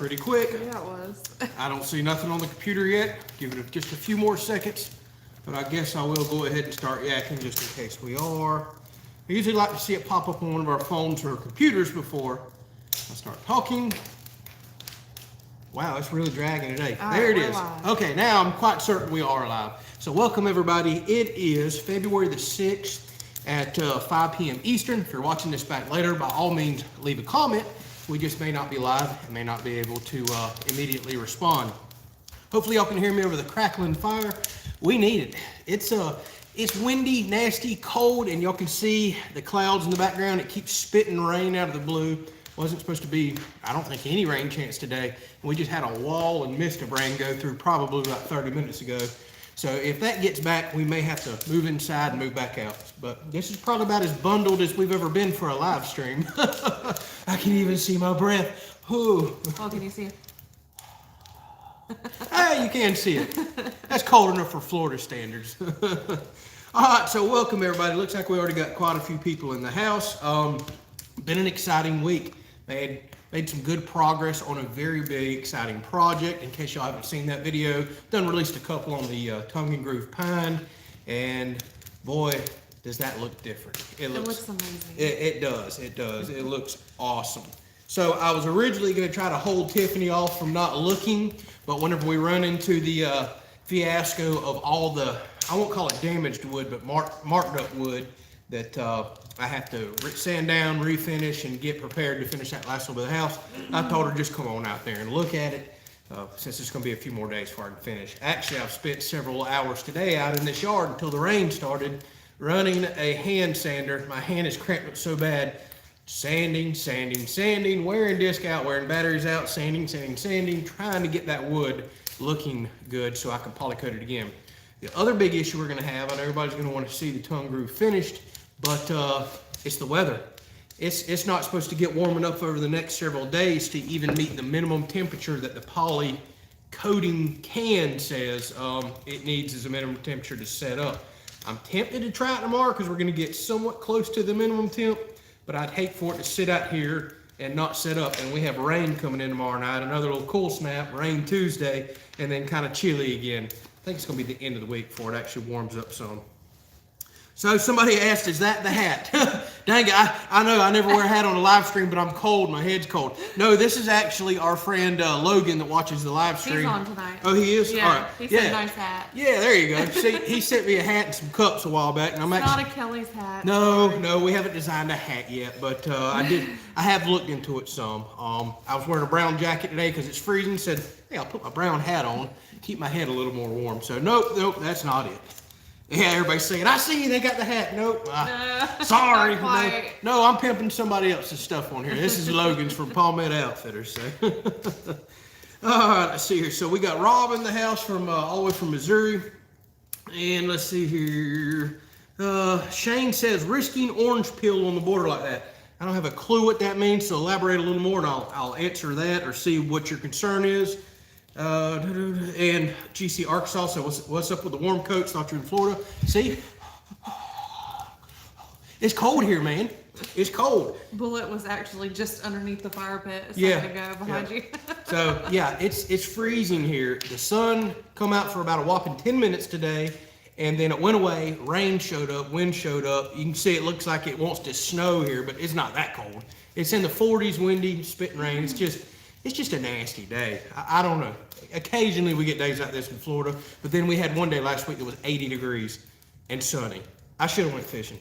pretty quick. Yeah, it was. I don't see nothing on the computer yet. Give it just a few more seconds. But I guess I will go ahead and start yakking just in case we are. I usually like to see it pop up on one of our phones or computers before I start talking. Wow, it's really dragging today. There it is. Live. Okay, now I'm quite certain we are live. So welcome everybody. It is February the 6th at 5 p.m. Eastern. If you're watching this back later, by all means, leave a comment. We just may not be live and may not be able to immediately respond. Hopefully y'all can hear me over the crackling fire. We need it. It's windy, nasty, cold, and y'all can see the clouds in the background. It keeps spitting rain out of the blue. Wasn't supposed to be, I don't think, any rain chance today. We just had a wall and mist of rain go through probably about 30 minutes ago. So if that gets back, we may have to move inside and move back out. But this is probably about as bundled as we've ever been for a live stream. I can even see my breath. Ooh. Oh, can you see it? Hey, you can see it. That's cold enough for Florida standards. All right, so welcome everybody. Looks like we already got quite a few people in the house. Been an exciting week. Made some good progress on a very big exciting project. In case y'all haven't seen that video, done released a couple on the tongue and groove pine, and boy, does that look different. It looks amazing. It does. It looks awesome. So I was originally going to try to hold Tiffany off from not looking, but whenever we run into the fiasco of all the, I won't call it damaged wood, but marked up wood that I have to sand down, refinish, and get prepared to finish that last little bit of the house, I told her just come on out there and look at it, since it's going to be a few more days before I can finish. Actually, I've spent several hours today out in this yard until the rain started, running a hand sander. My hand is cramped up so bad. Sanding, wearing disc out, wearing batteries out, sanding, trying to get that wood looking good so I can polycoat it again. The other big issue we're going to have, I know everybody's going to want to see the tongue groove finished, but it's the weather. It's not supposed to get warm enough over the next several days to even meet the minimum temperature that the poly coating can says it needs as a minimum temperature to set up. I'm tempted to try it tomorrow because we're going to get somewhat close to the minimum temp, but I'd hate for it to sit out here and not set up. And we have rain coming in tomorrow night, another little cool snap, rain Tuesday, and then kind of chilly again. I think it's going to be the end of the week before it actually warms up some. So somebody asked, is that the hat? Dang it, I know I never wear a hat on a live stream, but I'm cold, my head's cold. No, this is actually our friend Logan that watches the live stream. He's on tonight. Oh, he is? Yeah, all right. he said nice hat. Yeah, there you go. See, he sent me a hat and some cups a while back. And I'm it's actually, not a Kelley's hat. No, we haven't designed a hat yet, but I have looked into it some. I was wearing a brown jacket today because it's freezing. Said, hey, I'll put my brown hat on, keep my head a little more warm. So nope, that's not it. Yeah, everybody's saying, I see you, they got the hat. Nope. Sorry. No, I'm pimping somebody else's stuff on here. This is Logan's from Palmetto Outfitters. So. All right, let's see here. So we got Rob in the house from all the way from Missouri. And let's see here. Shane says, risking orange peel on the border like that. I don't have a clue what that means, so elaborate a little more and I'll answer that or see what your concern is. And GC Arkansas, so what's up with the warm coats? Thought you're in Florida. See? It's cold here, man. It's cold. Bullet was actually just underneath the fire pit a second ago behind you. So yeah, it's freezing here. The sun come out for about a whopping 10 minutes today, and then it went away. Rain showed up, wind showed up. You can see it looks like it wants to snow here, but it's not that cold. It's in the 40s, windy, spitting rain. It's just a nasty day. I don't know. Occasionally we get days like this in Florida, but then we had one day last week that was 80 degrees and sunny. I should have went fishing,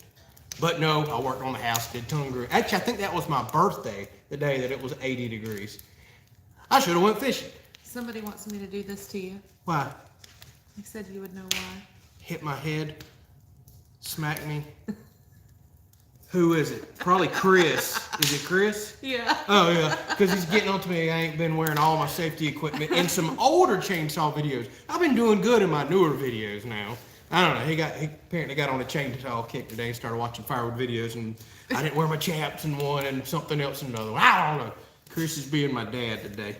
but no, I worked on the house, did tongue groove. Actually, I think that was my birthday, the day that it was 80 degrees. I should have went fishing. Somebody wants me to do this to you. Why? He said you would know why. Hit my head, smack me. Who is it? Probably Chris. Is it Chris? Yeah. Oh, yeah. Because he's getting on to me. I ain't been wearing all my safety equipment in some older chainsaw videos. I've been doing good in my newer videos now. I don't know. He apparently got on a chainsaw kick today and started watching firewood videos, and I didn't wear my chaps in one and something else in another one. I don't know. Chris is being my dad today.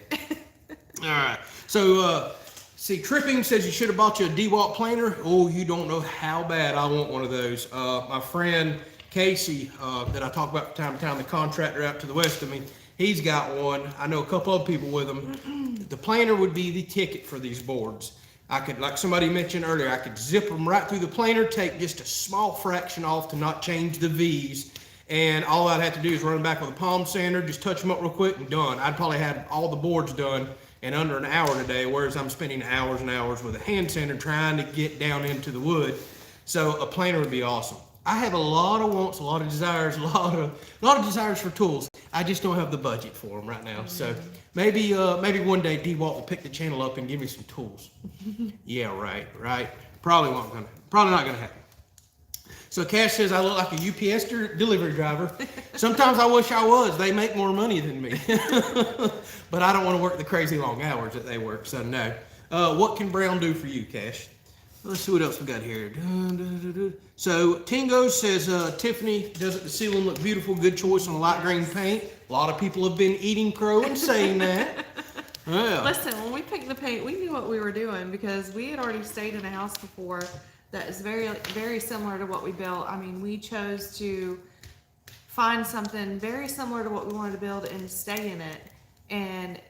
All right. So, see, Tripping says you should have bought you a DeWalt planer. Oh, you don't know how bad I want one of those. My friend Casey, that I talk about from time to time, the contractor out to the west of me, He's got one. I know a couple of people with them. The planer would be the ticket for these boards. I could, like somebody mentioned earlier, I could zip them right through the planer, take just a small fraction off to not change the V's, and all I'd have to do is run back with a palm sander, just touch them up real quick and done. I'd probably have all the boards done in under an hour today, whereas I'm spending hours and hours with a hand sander trying to get down into the wood. So a planer would be awesome. I have a lot of wants, a lot of desires, a lot of desires for tools. I just don't have the budget for them right now. So maybe one day D-Walt will pick the channel up and give me some tools. Yeah, right. Probably not gonna happen. So Cash says I look like a UPS delivery driver. Sometimes I wish I was. They make more money than me. But I don't want to work the crazy long hours that they work, so no. What can Brown do for you, Cash? Let's see what else we got here. So Tingo says Tiffany does it. The ceiling look beautiful. Good choice on light green paint. A lot of people have been eating crow and saying that. Yeah. Listen, when we picked the paint, we knew what we were doing because we had already stayed in a house before that is very, very similar to what we built. I mean, we chose to find something very similar to what we wanted to build and stay in it. And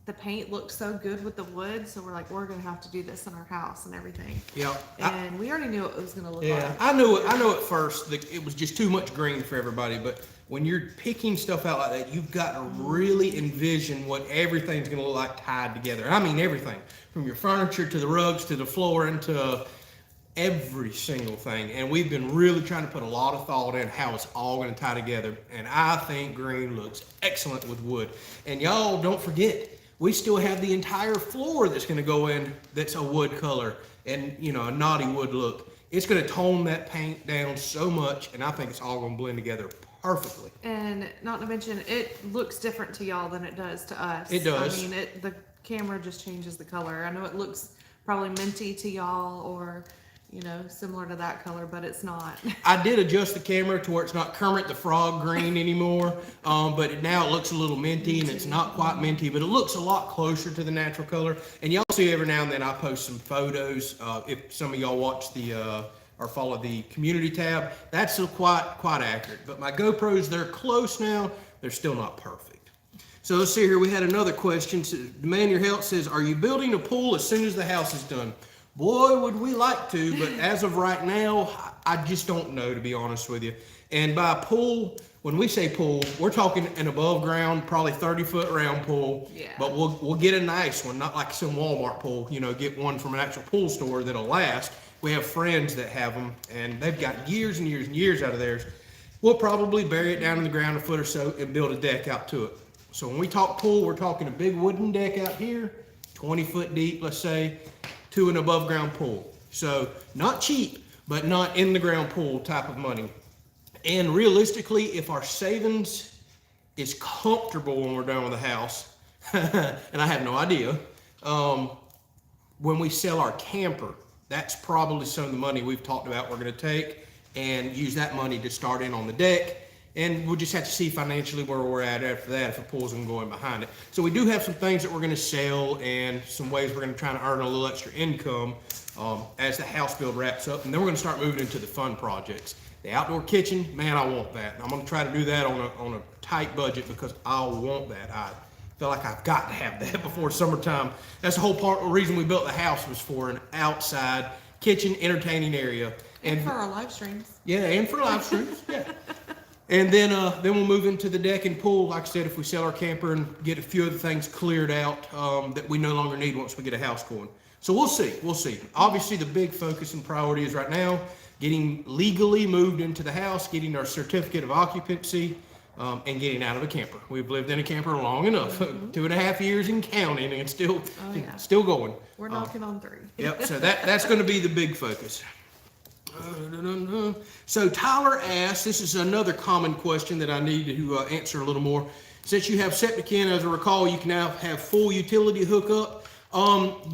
the paint looked so good with the wood, so we're like, we're gonna have to do this in our house and everything. Yeah. And we already knew what it was gonna look like. Yeah, I know at first that it was just too much green for everybody, but when you're picking stuff out like that, you've got to really envision what everything's gonna look like tied together. I mean everything, from your furniture to the rugs to the floor and to every single thing. And we've been really trying to put a lot of thought in how it's all gonna tie together. And I think green looks excellent with wood. And y'all don't forget, we still have the entire floor that's going to go in that's a wood color and, you know, a naughty wood look. It's going to tone that paint down so much, and I think it's all going to blend together perfectly. And not to mention, it looks different to y'all than it does to us. It does. I mean, the camera just changes the color. I know it looks probably minty to y'all or, you know, similar to that color, but it's not. I did adjust the camera to where it's not Kermit the Frog green anymore, but now it looks a little minty, and it's not quite minty, but it looks a lot closer to the natural color. And y'all see every now and then I post some photos. If some of y'all watch the or follow the community tab, that's quite accurate. But my GoPros, they're close now. They're still not perfect. So let's see here. We had another question. Demand Your Health says, are you building a pool as soon as the house is done? Boy, would we like to, but as of right now, I just don't know, to be honest with you. And by pool, when we say pool, we're talking an above ground, probably 30-foot round pool. Yeah. But we'll get a nice one, not like some Walmart pool. You know, get one from an actual pool store that'll last. We have friends that have them, and they've got years and years and years out of theirs. We'll probably bury it down in the ground a foot or so and build a deck out to it. So when we talk pool, we're talking a big wooden deck out here, 20 foot deep, let's say, to an above ground pool. So not cheap, but not in the ground pool type of money. And realistically, if our savings is comfortable when we're done with the house, and I have no idea, when we sell our camper, that's probably some of the money we've talked about we're gonna take and use that money to start in on the deck. And we'll just have to see financially where we're at after that, if a pool's gonna go in behind it. So we do have some things that we're gonna sell and some ways we're gonna try to earn a little extra income as the house build wraps up. And then we're gonna start moving into the fun projects. The outdoor kitchen, man, I want that. I'm gonna try to do that on a tight budget because I want that. I feel like I've got to have that before summertime. That's the whole reason we built the house, was for an outside kitchen entertaining area. And for our live streams. Yeah, and for live streams, yeah. And then we'll move into the deck and pool. Like I said, if we sell our camper and get a few other things cleared out that we no longer need once we get a house going. So we'll see. Obviously, the big focus and priority is right now getting legally moved into the house, getting our certificate of occupancy, and getting out of a camper. We've lived in a camper long enough, 2.5 years and counting, and it's still going. We're knocking on 3. Yep. So that's going to be the big focus. So Tyler asks, this is another common question that I need to answer a little more. Since you have septic in, as I recall, you can now have full utility hookup.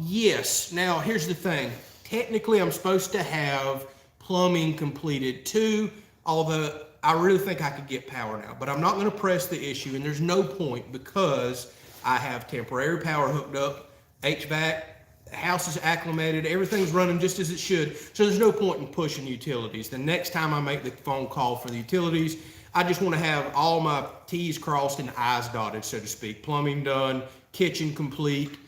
Yes. Now here's the thing. Technically, I'm supposed to have plumbing completed too, although I really think I could get power now. But I'm not going to press the issue, and there's no point because I have temporary power hooked up, HVAC. The house is acclimated, everything's running just as it should, so there's no point in pushing utilities. The next time I make the phone call for the utilities, I just want to have all my T's crossed and I's dotted, so to speak. Plumbing done, kitchen complete,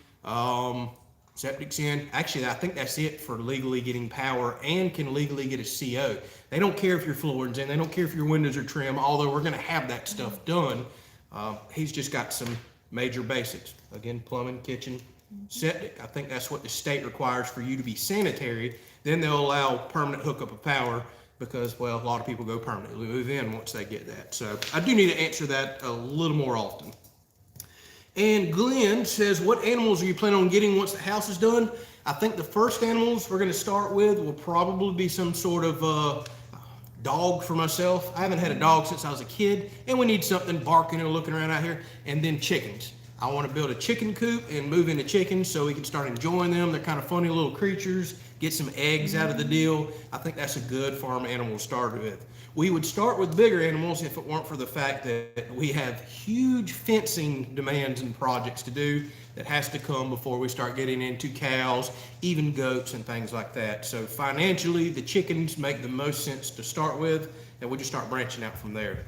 septic's in. Actually, I think that's it for legally getting power and can legally get a CO. They don't care if your flooring's in, they don't care if your windows are trimmed, although we're going to have that stuff done. He's just got some major basics. Again, plumbing, kitchen, septic. I think that's what the state requires for you to be sanitary. Then they'll allow permanent hookup of power because, well, a lot of people go permanently move in once they get that. So I do need to answer that a little more often. And Glenn says, what animals are you planning on getting once the house is done? I think the first animals we're going to start with will probably be some sort of dog for myself. I haven't had a dog since I was a kid, and we need something barking and looking around out here. And then chickens. I want to build a chicken coop and move into chickens so we can start enjoying them. They're kind of funny little creatures. Get some eggs out of the deal. I think that's a good farm animal to start with. We would start with bigger animals if it weren't for the fact that we have huge fencing demands and projects to do that has to come before we start getting into cows, even goats and things like that. So financially, the chickens make the most sense to start with, and we just start branching out from there.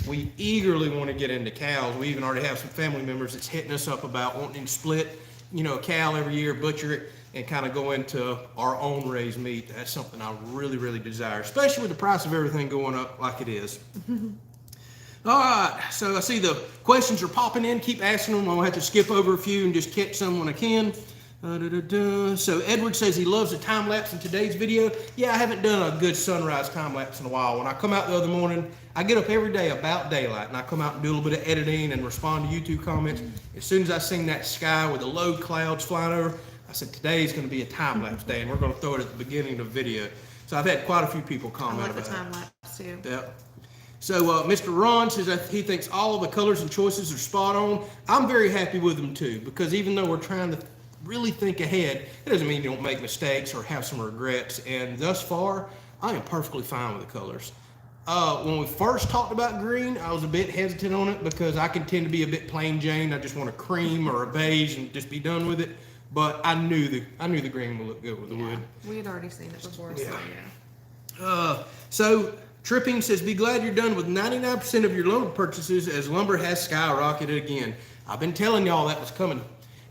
We eagerly want to get into cows. We even already have some family members that's hitting us up about wanting to split, a cow every year, butcher it, and kind of go into our own raised meat. That's something I really, really desire, especially with the price of everything going up like it is. All right, so I see the questions are popping in. Keep asking them. I'm gonna have to skip over a few and just catch some when I can. So Edward says he loves the time lapse in today's video. Yeah, I haven't done a good sunrise time lapse in a while. When I come out the other morning, I get up every day about daylight, and I come out and do a little bit of editing and respond to YouTube comments. As soon as I seen that sky with the low clouds flying over, I said today's going to be a time lapse day, and we're going to throw it at the beginning of the video. So I've had quite a few people comment about it. I like the time lapse too. Yeah. So Mr. Ron says that he thinks all of the colors and choices are spot on. I'm very happy with them too, because even though we're trying to really think ahead, it doesn't mean you don't make mistakes or have some regrets. And thus far, I am perfectly fine with the colors. When we first talked about green, I was a bit hesitant on it because I can tend to be a bit plain Jane. I just want a cream or a beige and just be done with it. But I knew the green would look good with the wood. We had already seen it before, so yeah. So Tripping says, be glad you're done with 99% of your lumber purchases as lumber has skyrocketed again. I've been telling y'all that was coming.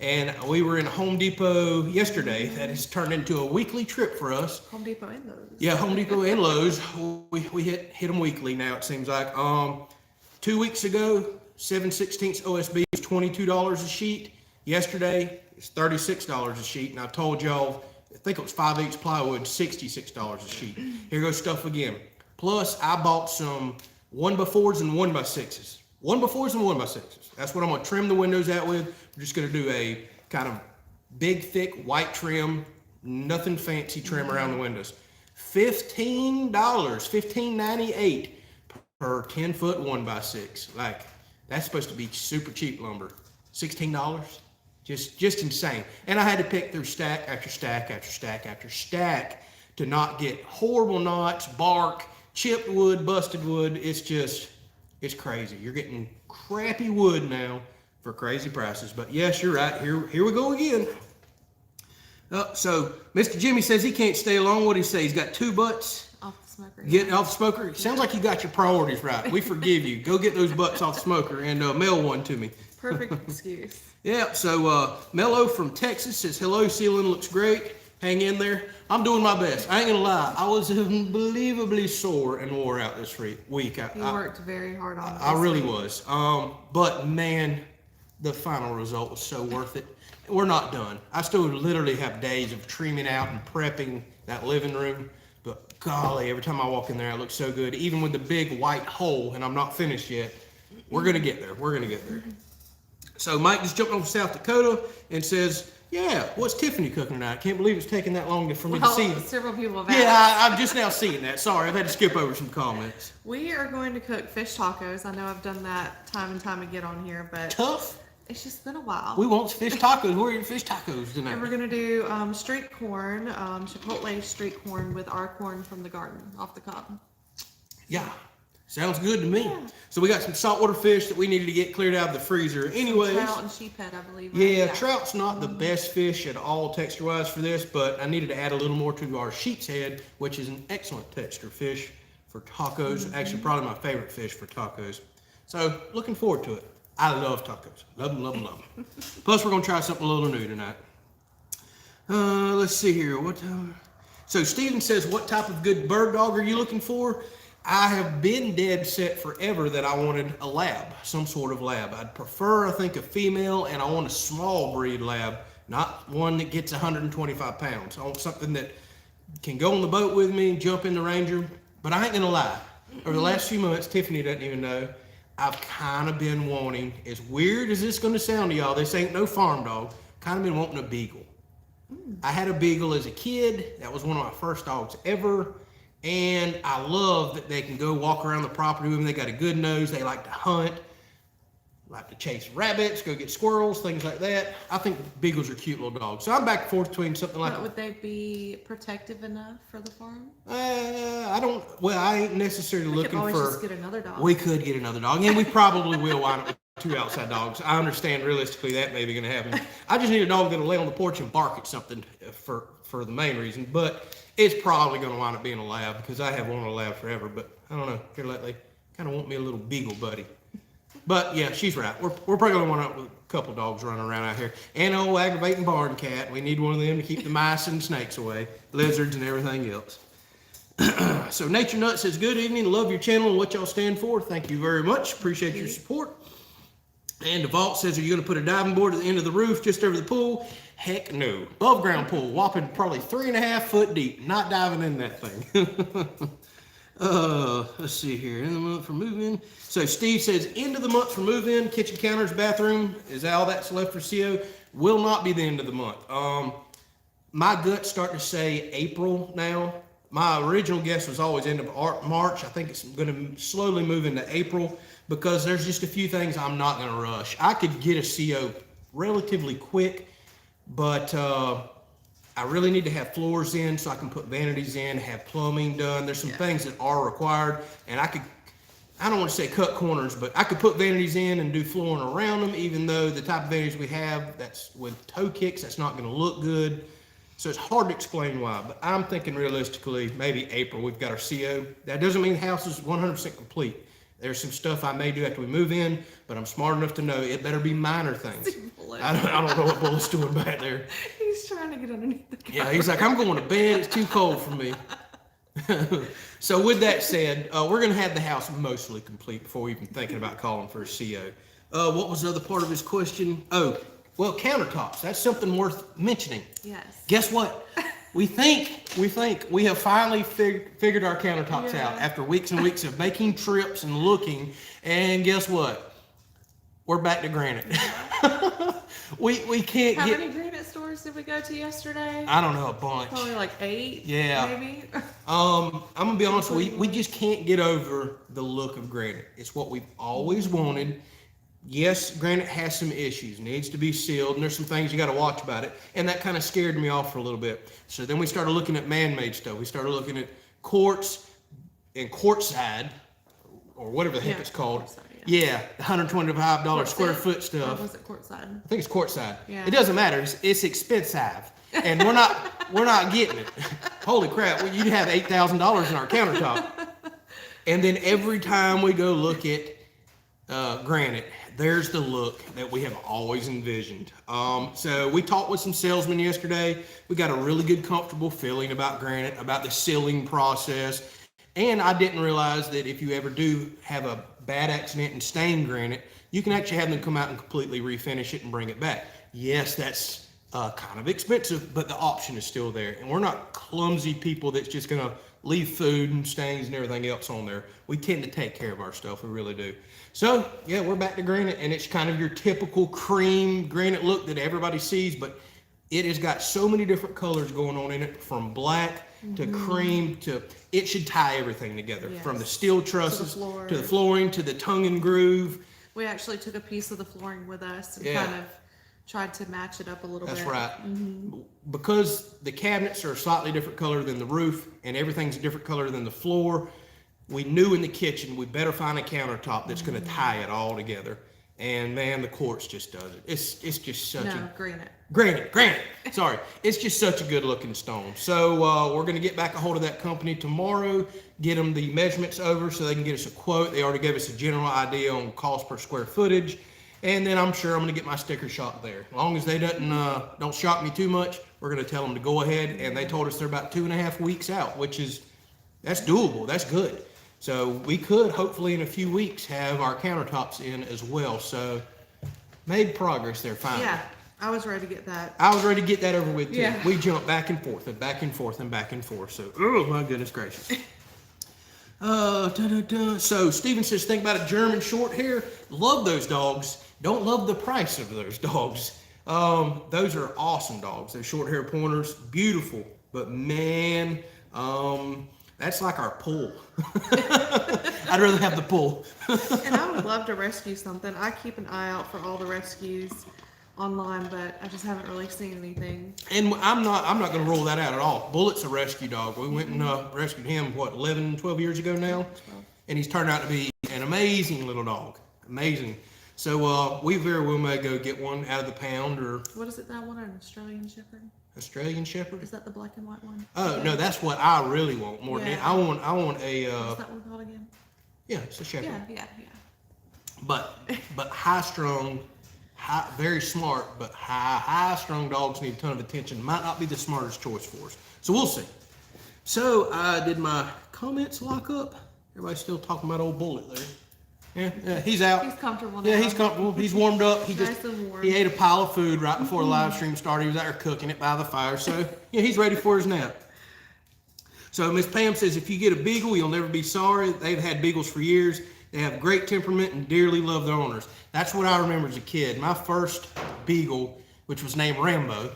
And we were in Home Depot yesterday. That has turned into a weekly trip for us. Home Depot and Lowe's. Yeah, Home Depot and Lowe's. We hit them weekly now, it seems like. 2 weeks ago, 7/16 OSB was $22 a sheet. Yesterday, it's $36 a sheet. And I told y'all, I think it was 5/8 plywood, $66 a sheet. Here goes stuff again. Plus, I bought some 1x4s and 1x6s. 1x4s and 1x6s. That's what I'm going to trim the windows out with. We're just going to do a kind of big, thick, white trim, nothing fancy trim around the windows. $15, $15.98 per 10-foot 1x6. Like, that's supposed to be super cheap lumber. $16? Just insane. And I had to pick through stack after stack after stack after stack to not get horrible knots, bark, chipped wood, busted wood. It's crazy. You're getting crappy wood now for crazy prices. But yes, you're right. Here we go again. So Mr. Jimmy says he can't stay long. What did he say? He's got 2 butts. Off the smoker. Getting off the smoker. Sounds like you got your priorities right. We forgive you. Go get those butts off the smoker and mail one to me. Perfect excuse. Yeah. So Mello from Texas says, hello, ceiling looks great. Hang in there. I'm doing my best. I ain't gonna lie. I was unbelievably sore and wore out this week. You worked very hard on it. I really was. But man, the final result was so worth it. We're not done. I still literally have days of trimming out and prepping that living room. But golly, every time I walk in there, it looks so good. Even with the big white hole, and I'm not finished yet. We're gonna get there. We're gonna get there. So Mike just jumped over South Dakota and says, yeah, what's Tiffany cooking tonight? I can't believe it's taking that long for me to see. Several people have asked. Yeah, I'm just now seeing that. Sorry, I've had to skip over some comments. We are going to cook fish tacos. I know I've done that time and time again on here, but Tough. it's just been a while. We want fish tacos. We're eating fish tacos tonight. And we're gonna do street corn, Chipotle street corn with our corn from the garden off the cob. Yeah, sounds good to me. Yeah. So we got some saltwater fish that we needed to get cleared out of the freezer. Anyways, Trout and sheephead, I believe. Right? yeah, trout's not the best fish at all texture-wise for this, but I needed to add a little more to our sheep's head, which is an excellent texture fish for tacos. Actually, probably my favorite fish for tacos. So looking forward to it. I love tacos. Love them, love them, love them. Plus, we're gonna try something a little new tonight. Let's see here. So Steven says, what type of good bird dog are you looking for? I have been dead set forever that I wanted a lab, some sort of lab. I'd prefer, I think, a female, and I want a small breed lab, not one that gets 125 pounds. I want something that can go on the boat with me, jump in the Ranger. But I ain't gonna lie, over the last few months, Tiffany doesn't even know, I've kind of been wanting, as weird as this gonna sound to y'all, this ain't no farm dog, kind of been wanting a beagle. I had a beagle as a kid. That was one of my first dogs ever. And I love that they can go walk around the property with them. They got a good nose. They like to hunt, like to chase rabbits, go get squirrels, things like that. I think beagles are cute little dogs. So I'm back and forth between something like. But would they be protective enough for the farm? I don't. Well, I ain't necessarily looking for. We could always just get another dog. We could get another dog, and we probably will wind up with 2 outside dogs. I understand realistically that may be going to happen. I just need a dog that'll lay on the porch and bark at something for the main reason. But it's probably going to wind up being a lab because I have wanted a lab forever. But I don't know. Here lately, kind of want me a little beagle buddy. But yeah, she's right. We're probably going to wind up with a couple dogs running around out here. And old aggravating barn cat. We need one of them to keep the mice and snakes away, lizards and everything else. So Nature Nut says, good evening. Love your channel and what y'all stand for. Thank you very much. Appreciate your support. And DeVault says, are you going to put a diving board at the end of the roof just over the pool? Heck no. Above ground pool, whopping probably 3.5 foot deep. Not diving in that thing. Let's see here. End of the month for move-in. So Steve says, end of the month for move-in, kitchen counters, bathroom. Is that all that's left for CO? Will not be the end of the month. My gut's starting to say April now. My original guess was always end of March. I think it's going to slowly move into April because there's just a few things I'm not going to rush. I could get a CO relatively quick, but I really need to have floors in so I can put vanities in, have plumbing done. There's some things that are required, and I don't want to say cut corners, but I could put vanities in and do flooring around them, even though the type of vanities we have, that's with toe kicks, that's not going to look good. So it's hard to explain why, but I'm thinking realistically, maybe April, we've got our CO. That doesn't mean the house is 100% complete. There's some stuff I may do after we move in, but I'm smart enough to know it better be minor things. I don't know what Bullet's doing back there. He's trying to get underneath the cover. Yeah, he's like, I'm going to bed. It's too cold for me. So with that said, we're going to have the house mostly complete before we even thinking about calling for a CO. What was the other part of his question? Oh, well, countertops. That's something worth mentioning. Yes. Guess what? We think we have finally figured our countertops out after weeks and weeks of making trips and looking. And guess what? We're back to Granite. we can't How get. many Granite stores did we go to yesterday? I don't know, a bunch. Probably like 8. Yeah. Maybe. I'm gonna be honest. We just can't get over the look of Granite. It's what we've always wanted. Yes, Granite has some issues, needs to be sealed, and there's some things you got to watch about it. And that kind of scared me off for a little bit. So then we started looking at man-made stuff. We started looking at quartz and quartzite, or whatever the heck it's called. Yeah, $125 square foot stuff. Or was it quartzite? I think it's quartzite. Yeah. It doesn't matter. It's expensive, and we're not getting it. Holy crap! You'd have $8,000 in our countertop. And then every time we go look at Granite, there's the look that we have always envisioned. So we talked with some salesmen yesterday. We got a really good, comfortable feeling about Granite, about the sealing process. And I didn't realize that if you ever do have a bad accident and stain Granite, you can actually have them come out and completely refinish it and bring it back. Yes, that's kind of expensive, but the option is still there. And we're not clumsy people that's just going to leave food and stains and everything else on there. We tend to take care of our stuff. We really do. So, yeah, we're back to Granite, and it's kind of your typical cream Granite look that everybody sees, but it has got so many different colors going on in it, from black to cream to, it should tie everything together, from the steel trusses to the flooring to the tongue and groove. We actually took a piece of the flooring with us and kind of tried to match it up a little bit. That's right. Because the cabinets are a slightly different color than the roof, and everything's a different color than the floor, we knew in the kitchen we better find a countertop that's going to tie it all together. And man, the quartz just does it. It's just such a Granite. Sorry, it's just such a good looking stone. So we're gonna get back a hold of that company tomorrow, get them the measurements over so they can get us a quote. They already gave us a general idea on cost per square footage, and then I'm sure I'm gonna get my sticker shock there. As long as they don't shock me too much, we're gonna tell them to go ahead. And they told us they're about 2.5 weeks out, that's doable. That's good. So we could hopefully in a few weeks have our countertops in as well. So made progress there finally. Yeah, I was ready to get that. I was ready to get that over with too. Yeah. We jumped back and forth and back and forth and back and forth. So, oh my goodness gracious. So Steven says, think about a German short hair. Love those dogs. Don't love the price of those dogs. Those are awesome dogs. Those short hair pointers, beautiful. But man, that's like our pull. I'd rather have the pull. And I would love to rescue something. I keep an eye out for all the rescues online, but I just haven't really seen anything. And I'm not going to roll that out at all. Bullet's a rescue dog. We went and rescued him, 11, 12 years ago now? 12. And he's turned out to be an amazing little dog. Amazing. So we very well may go get one out of the pound or... What is it, that one? An Australian Shepherd? Australian Shepherd? Is that the black and white one? Oh, no, that's what I really want more than... I want a... What's that one called again? Yeah, it's a Shepherd. Yeah. But high-strung... very smart, but high-strung dogs need a ton of attention. Might not be the smartest choice for us. So we'll see. So did my comments lock up? Everybody's still talking about old Bullet there. Yeah, he's out. He's comfortable now. Yeah, he's comfortable. He's warmed up. Nice and warm. He ate a pile of food right before the live stream started. He was out there cooking it by the fire. So yeah, he's ready for his nap. So Miss Pam says, if you get a beagle, you'll never be sorry. They've had beagles for years. They have great temperament and dearly love their owners. That's what I remember as a kid. My first beagle, which was named Rambo,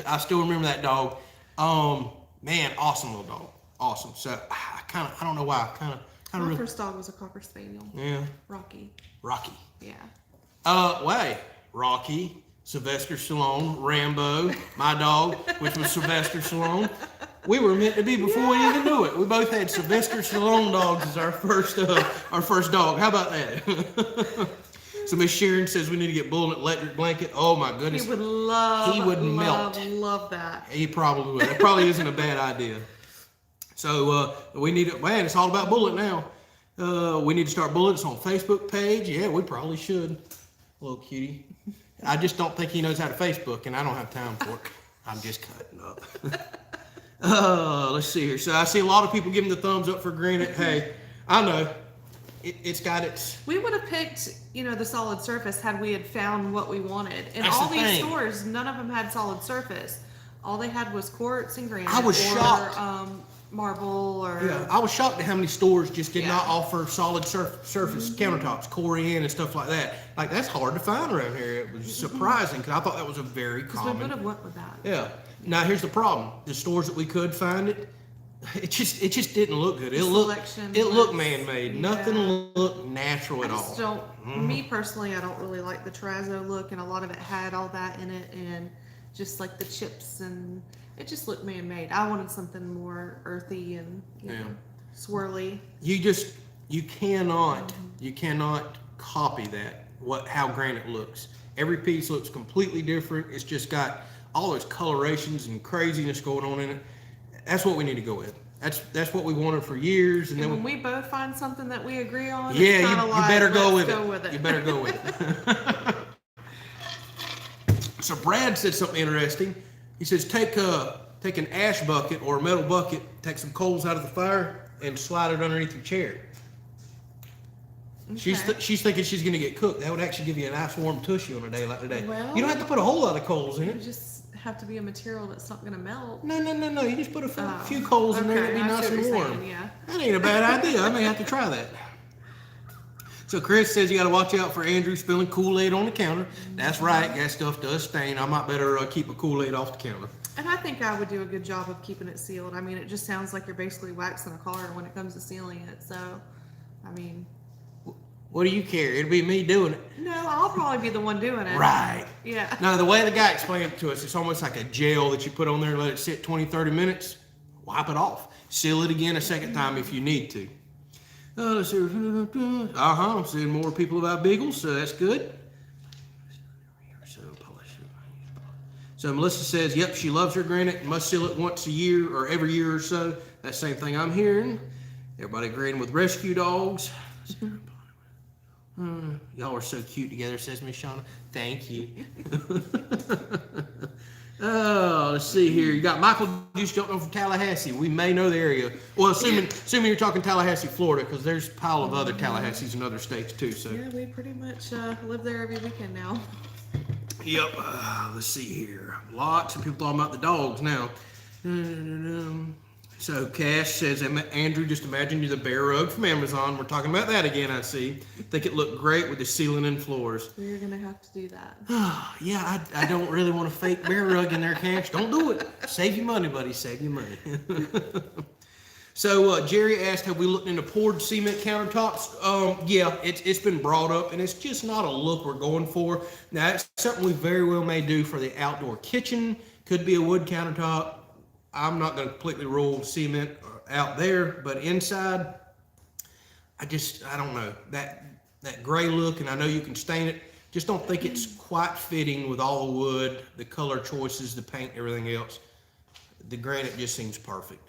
I still remember that dog. Man, awesome little dog. Awesome. So I don't know why. My first dog was a Cocker Spaniel. Yeah. Rocky. Yeah. Wait. Rocky, Sylvester Stallone, Rambo, my dog, which was Sylvester Stallone. We were meant to be before we even knew it. We both had Sylvester Stallone dogs as our first dog. How about that? So Miss Sharon says we need to get Bull an electric blanket. Oh my goodness. He would love. He would melt. Love that. He probably would. That probably isn't a bad idea. So we need it. Man, it's all about Bullet now. We need to start Bullets on Facebook page. Yeah, we probably should. Little cutie. I just don't think he knows how to Facebook, and I don't have time for it. I'm just cutting up. Let's see here. So I see a lot of people giving the thumbs up for Granite. Hey, I know. It's got its... We would have picked, the solid surface had we had found what we wanted. In That's all the these thing. stores, none of them had solid surface. All they had was quartz and granite. I was shocked. Marble or... Yeah, I was shocked at how many stores just did not offer solid surface countertops, Corian and stuff like that. Like, that's hard to find around here. It was surprising because I thought that was a very common... we would have went with that. Yeah. Now, here's the problem. The stores that we could find it just didn't look good. It looked man-made. Yeah. Nothing looked natural at all. I just don't... Me, personally, I don't really like the terrazzo look, and a lot of it had all that in it, and just like the chips and... It just looked man-made. I wanted something more earthy and swirly. You cannot copy that. How Granite looks. Every piece looks completely different. It's just got all those colorations and craziness going on in it. That's what we need to go with. That's what we wanted for years. And then when we both find something that we agree on, you it's better go with it. You better go with it. So Brad said something interesting. He says, take an ash bucket or a metal bucket, take some coals out of the fire, and slide it underneath your chair. Okay. She's thinking she's going to get cooked. That would actually give you a nice warm tushy on a day like today. Well, you don't have to put a whole lot of coals in You it. just have to be a material that's not going to melt. No. You just put a few coals in there and it'd be nice and warm. Saying, yeah. That ain't a bad idea. I may have to try that. So Chris says you got to watch out for Andrew spilling Kool-Aid on the counter. That's right. That stuff does stain. I might better keep a Kool-Aid off the counter. And I think I would do a good job of keeping it sealed. I mean, it just sounds like you're basically waxing a car when it comes to sealing it. So, I mean... What do you care? It'll be me doing it. No, I'll probably be the one doing it. Right. Yeah. Now, the way the guy explained it to us, it's almost like a gel that you put on there, let it sit 20, 30 minutes, wipe it off. Seal it again a second time if you need to. Let's see. I'm seeing more people about beagles, so that's good. So Melissa says, yep, she loves her granite and must seal it once a year or every year or so. That's the same thing I'm hearing. Everybody agreeing with rescue dogs. Y'all are so cute together, says Miss Shauna. Thank you. Oh, let's see here. You got Michael just jumped on from Tallahassee. We may know the area. Well, assuming you're talking Tallahassee, Florida, because there's a pile of other Tallahassees in other states too. So yeah, we pretty much live there every weekend now. Yep. Let's see here. Lots of people talking about the dogs now. So Cash says, Andrew, just imagine you're the bear rug from Amazon. We're talking about that again, I see. Think it looked great with the ceiling and floors. We're going to have to do that. Yeah, I don't really want a fake bear rug in there, Cash. Don't do it. Save your money, buddy. Save your money. So Jerry asked, have we looked into poured cement countertops? Yeah, it's been brought up, and it's just not a look we're going for. Now, it's something we very well may do for the outdoor kitchen. Could be a wood countertop. I'm not going to completely rule cement out there, but inside, I don't know. That gray look, and I know you can stain it, just don't think it's quite fitting with all the wood, the color choices, the paint, everything else. The granite just seems perfect.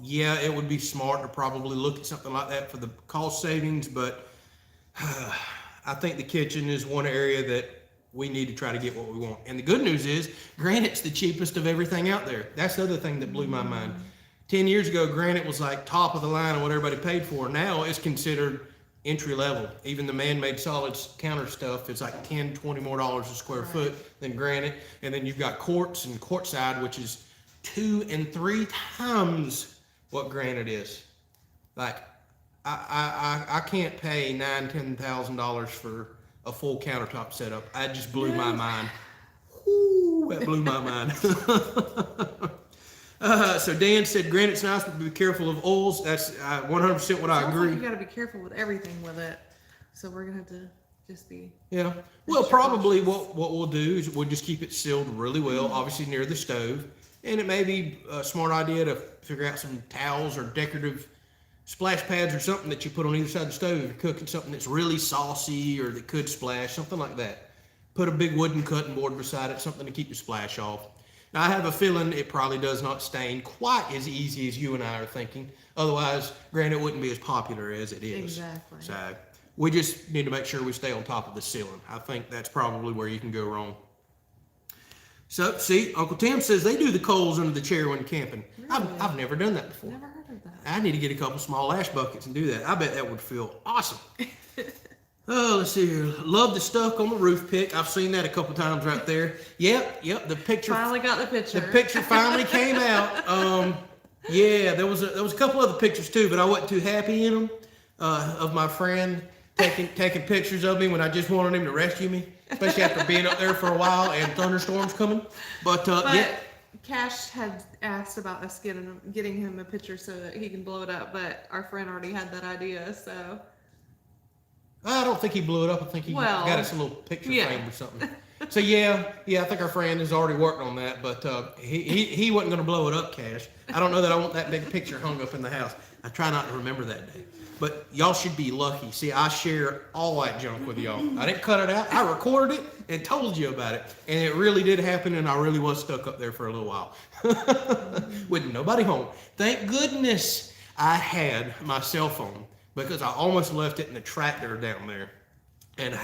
Yeah, it would be smart to probably look at something like that for the cost savings, but I think the kitchen is one area that we need to try to get what we want. And the good news is, granite's the cheapest of everything out there. That's the other thing that blew my mind. 10 years ago, granite was like top of the line of what everybody paid for. Now it's considered entry level. Even the man-made solids counter stuff is like $10, $20 more a square foot than granite. And then you've got quartz and quartzite, which is 2 and 3 times what granite is. Like, I can't pay $9,000-$10,000 for a full countertop setup. That just blew my mind. Ooh, that blew my mind. So Dan said granite's nice, but be careful of oils. That's 100% what I agree. Like you got to be careful with everything with it. So we're gonna have to just be. Yeah. Well, probably what we'll do is we'll just keep it sealed really well, obviously near the stove. And it may be a smart idea to figure out some towels or decorative splash pads or something that you put on either side of the stove if you're cooking something that's really saucy or that could splash, something like that. Put a big wooden cutting board beside it, something to keep the splash off. Now, I have a feeling it probably does not stain quite as easy as you and I are thinking. Otherwise, granite wouldn't be as popular as it is. Exactly. So we just need to make sure we stay on top of the ceiling. I think that's probably where you can go wrong. So, see, Uncle Tim says they do the coals under the chair when camping. Really? I've never done that before. Never heard of that. I need to get a couple small ash buckets and do that. I bet that would feel awesome. Oh, let's see here. Love the stuck on the roof pic. I've seen that a couple times right there. Yep. The picture. Finally got the picture. The picture finally came out. Yeah, there was a couple other pictures too, but I wasn't too happy in them. Of my friend taking pictures of me when I just wanted him to rescue me, especially after being up there for a while and thunderstorms coming. But yeah. Cash had asked about us getting him a picture so that he can blow it up, but our friend already had that idea, so. I don't think he blew it up. I think he got us a little picture frame or something. So yeah, I think our friend has already worked on that, but he wasn't going to blow it up, Cash. I don't know that I want that big picture hung up in the house. I try not to remember that day. But y'all should be lucky. See, I share all that junk with y'all. I didn't cut it out. I recorded it and told you about it. And it really did happen, and I really was stuck up there for a little while. With nobody home. Thank goodness I had my cell phone, because I almost left it in the tractor down there. And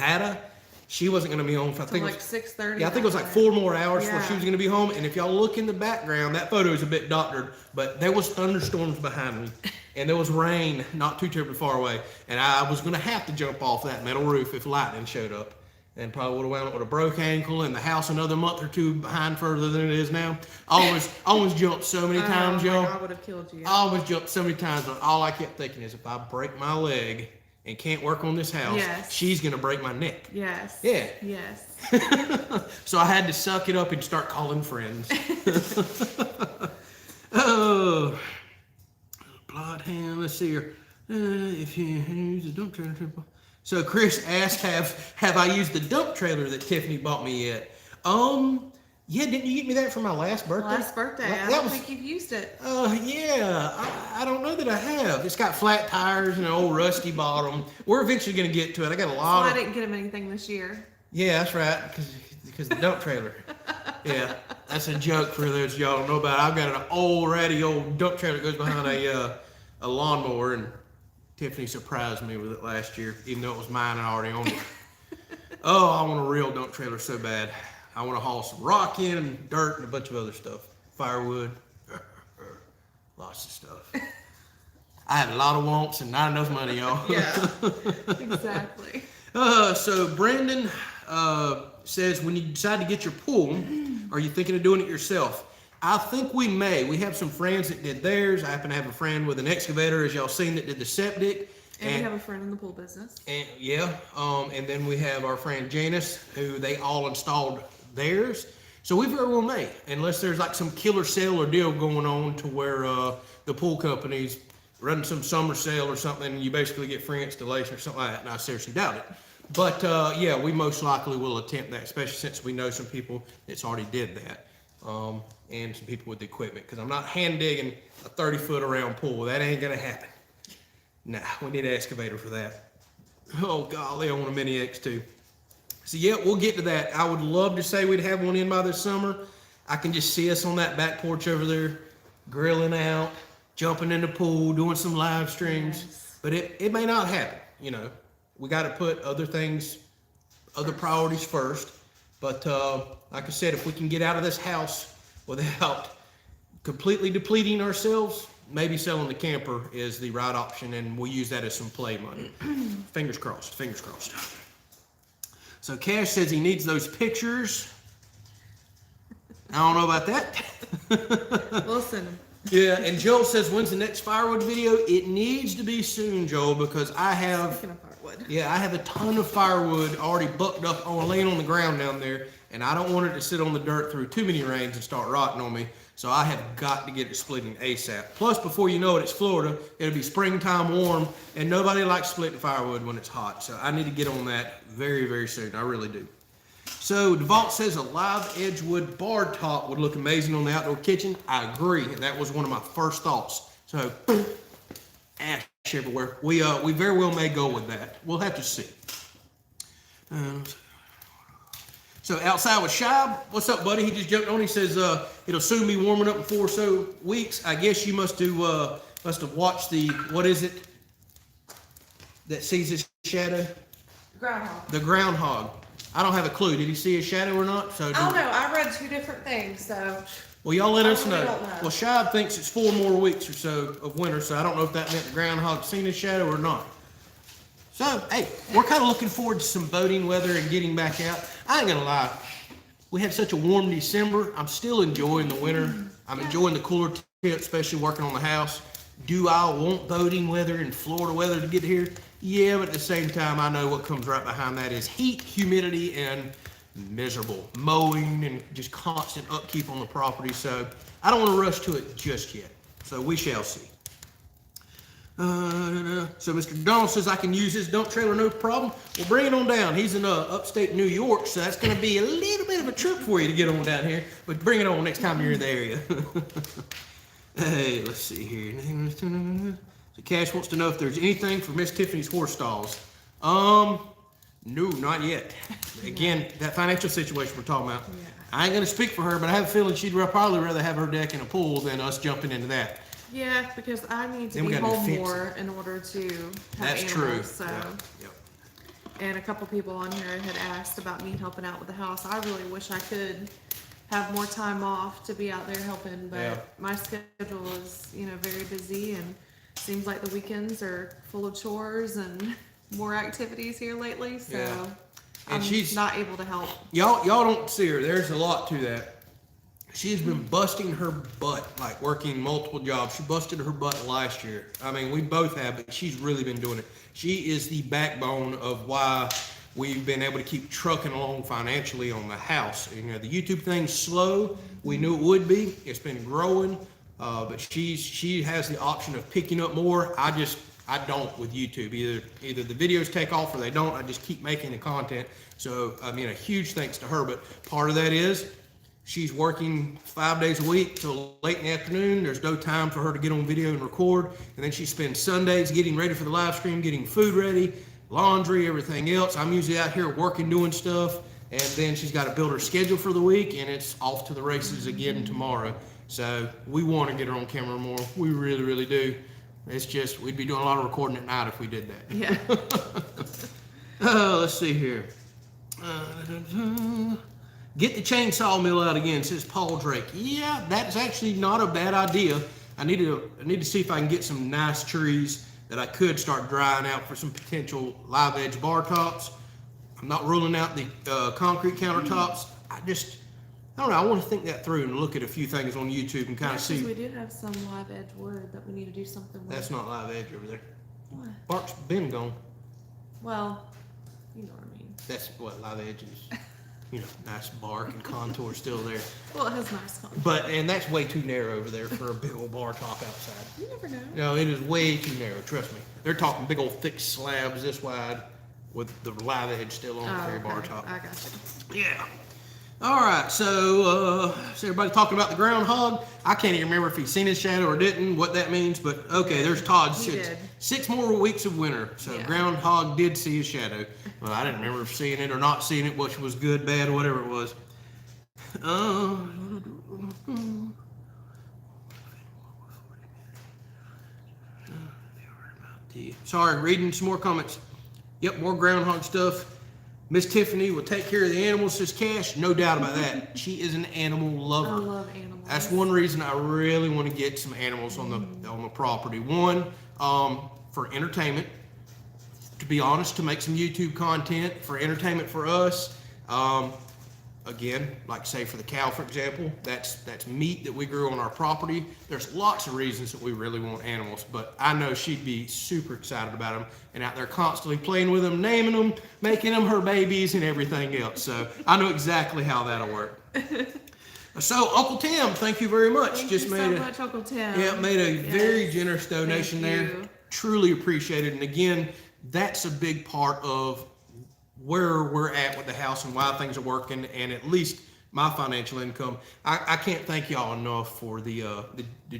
she wasn't going to be home for, I think like 6:30. Yeah, I think it was like 4 more hours before she was going to be home. And if y'all look in the background, that photo is a bit doctored, but there was thunderstorms behind me. And there was rain not too terribly far away. And I was going to have to jump off that metal roof if lightning showed up. And probably would have wound up with a broke ankle and the house another month or 2 behind further than it is now. I almost jumped so many times, y'all. I would have killed you. I almost jumped so many times, but all I kept thinking is if I break my leg and can't work on this house, she's going to break my neck. Yes. Yeah. Yes. So I had to suck it up and start calling friends. Oh. Blood ham, let's see here. If you use a dump trailer. So Chris asked, have I used the dump trailer that Tiffany bought me yet? Yeah, didn't you get me that for my last birthday? Last birthday. I don't think you've used it. Yeah. I don't know that I have. It's got flat tires and an old rusty bottom. We're eventually going to get to it. I got a lot I didn't get him anything this year. Yeah, that's right, because the dump trailer. Yeah, that's a joke for those y'all don't know about. I've got an old, ratty old dump trailer that goes behind a lawnmower, and Tiffany surprised me with it last year, even though it was mine and I already owned it. Oh, I want a real dump trailer so bad. I want to haul some rock in and dirt and a bunch of other stuff. Firewood, lots of stuff. I have a lot of wants and not enough money, y'all. Yeah, exactly. So Brandon says, when you decide to get your pool, are you thinking of doing it yourself? I think we may. We have some friends that did theirs. I happen to have a friend with an excavator, as y'all seen, that did the septic. And we have a friend in the pool business. And and then we have our friend Janice, who they all installed theirs. So we very well may, unless there's like some killer sale or deal going on to where the pool companies run some summer sale or something, and you basically get free installation or something like that. And I seriously doubt it. But yeah, we most likely will attempt that, especially since we know some people that's already did that, and some people with the equipment. Because I'm not hand digging a 30-foot around pool. That ain't gonna happen. Nah, we need an excavator for that. Oh golly, I want a mini X2. So yeah, we'll get to that. I would love to say we'd have one in by this summer. I can just see us on that back porch over there, grilling out, jumping in the pool, doing some live streams. Yes. But it may not happen, you know. We got to put other things, other priorities first. But like I said, if we can get out of this house without completely depleting ourselves, maybe selling the camper is the right option, and we'll use that as some play money. Fingers crossed, fingers crossed. So Cash says he needs those pictures. I don't know about that. We'll send them. Yeah, and Joel says, when's the next firewood video? It needs to be soon, Joel, because I have... Speaking of firewood. Yeah, I have a ton of firewood already bucked up, laying on the ground down there, and I don't want it to sit on the dirt through too many rains and start rotting on me. So I have got to get it splitting ASAP. Plus, before you know it, it's Florida. It'll be springtime warm, and nobody likes splitting firewood when it's hot. So I need to get on that very, very soon. I really do. So DeVault says a live Edgewood bar top would look amazing on the outdoor kitchen. I agree. That was one of my first thoughts. So ash everywhere. We very well may go with that. We'll have to see. So outside with Shab, what's up, buddy? He just jumped on. He says it'll soon be warming up in 4 or so weeks. I guess you must have watched the, what is it that sees his shadow? Groundhog. The Groundhog. I don't have a clue. Did he see his shadow or not? So I don't know. I read 2 different things, so. Well, y'all let us know. Don't know. Well, Shab thinks it's 4 more weeks or so of winter, so I don't know if that meant the Groundhog seen his shadow or not. So, hey, we're kind of looking forward to some boating weather and getting back out. I ain't gonna lie. We had such a warm December. I'm still enjoying the winter. I'm enjoying the cooler temps, especially working on the house. Do I want boating weather and Florida weather to get here? Yeah, but at the same time, I know what comes right behind that is heat, humidity, and miserable mowing and just constant upkeep on the property. So I don't want to rush to it just yet. So we shall see. So Mr. Donald says I can use his dump trailer, no problem. Well, bring it on down. He's in upstate New York, so that's going to be a little bit of a trip for you to get on down here. But bring it on next time you're in the area. Hey, let's see here. So Cash wants to know if there's anything for Miss Tiffany's horse stalls. No, not yet. Again, that financial situation we're talking about. Yeah. I ain't going to speak for her, but I have a feeling she'd probably rather have her deck in a pool than us jumping into that. Yeah, because I need to be home more in order to have That's animals. True. So. Yep. And a couple people on here had asked about me helping out with the house. I really wish I could have more time off to be out there helping, but my schedule is, very busy, and seems like the weekends are full of chores and more activities here lately. So I'm not able to help. Y'all don't see her. There's a lot to that. She's been busting her butt, like working multiple jobs. She busted her butt last year. I mean, we both have, but she's really been doing it. She is the backbone of why we've been able to keep trucking along financially on the house. The YouTube thing's slow. We knew it would be. It's been growing, but she has the option of picking up more. I don't with YouTube. Either the videos take off or they don't. I just keep making the content. So, I mean, a huge thanks to her. But part of that is she's working 5 days a week till late in the afternoon. There's no time for her to get on video and record. And then she spends Sundays getting ready for the live stream, getting food ready, laundry, everything else. I'm usually out here working, doing stuff. And then she's got to build her schedule for the week, and it's off to the races again tomorrow. So we want to get her on camera more. We really, really do. It's just, we'd be doing a lot of recording at night if we did that. Yeah. Let's see here. Get the chainsaw mill out again, says Paul Drake. Yeah, that's actually not a bad idea. I need to see if I can get some nice trees that I could start drying out for some potential live edge bar tops. I'm not ruling out the concrete countertops. I don't know. I want to think that through and look at a few things on YouTube and kind of see. We do have some live edge wood that we need to do something with. That's not live edge over there. What? Bark's been gone. Well, you know what I mean. That's what live edge is. You know, nice bark and contour still there. Well, it has nice contour. And that's way too narrow over there for a big old bar top outside. You never know. No, it is way too narrow. Trust me. They're talking big old thick slabs this wide with the live edge still on the very bar top. I got you. Yeah. All right, so everybody talking about the groundhog. I can't even remember if he's seen his shadow or didn't, what that means, but okay, there's Todd. He did. 6 more weeks of winter, so Yeah. groundhog did see his shadow. Well, I didn't remember seeing it or not seeing it, which was good, bad, or whatever it was. Sorry, reading some more comments. Yep, more groundhog stuff. Miss Tiffany will take care of the animals, says Cash. No doubt about that. She is an animal lover. I love animals. That's one reason I really want to get some animals on the property. One, for entertainment. To be honest, to make some YouTube content for entertainment for us. Again, like say for the cow, for example, that's meat that we grew on our property. There's lots of reasons that we really want animals, but I know she'd be super excited about them and out there constantly playing with them, naming them, making them her babies and everything else. So I know exactly how that'll work. So Uncle Tim, thank you very much. Thank you so much, Uncle Tim. Yeah, made a very generous donation there. Truly appreciate it. And again, that's a big part of where we're at with the house and why things are working, and at least my financial income. I can't thank y'all enough for the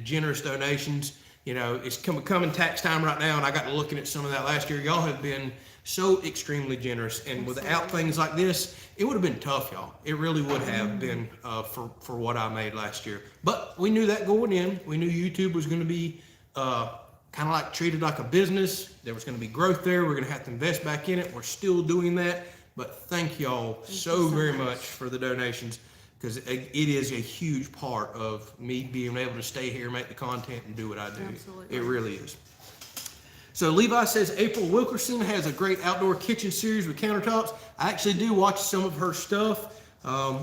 generous donations. You know, it's coming tax time right now, and I got to looking at some of that last year. Y'all have been so extremely generous, and without things like this, it would have been tough, y'all. It really would have been for what I made last year. But we knew that going in. We knew YouTube was going to be kind of like treated like a business. There was going to be growth there. We're going to have to invest back in it. We're still doing that. But thank y'all so very much for the donations, because it is a huge part of me being able to stay here, make the content, and do what I do. Absolutely. It really is. So Levi says April Wilkerson has a great outdoor kitchen series with Countertops. I actually do watch some of her stuff.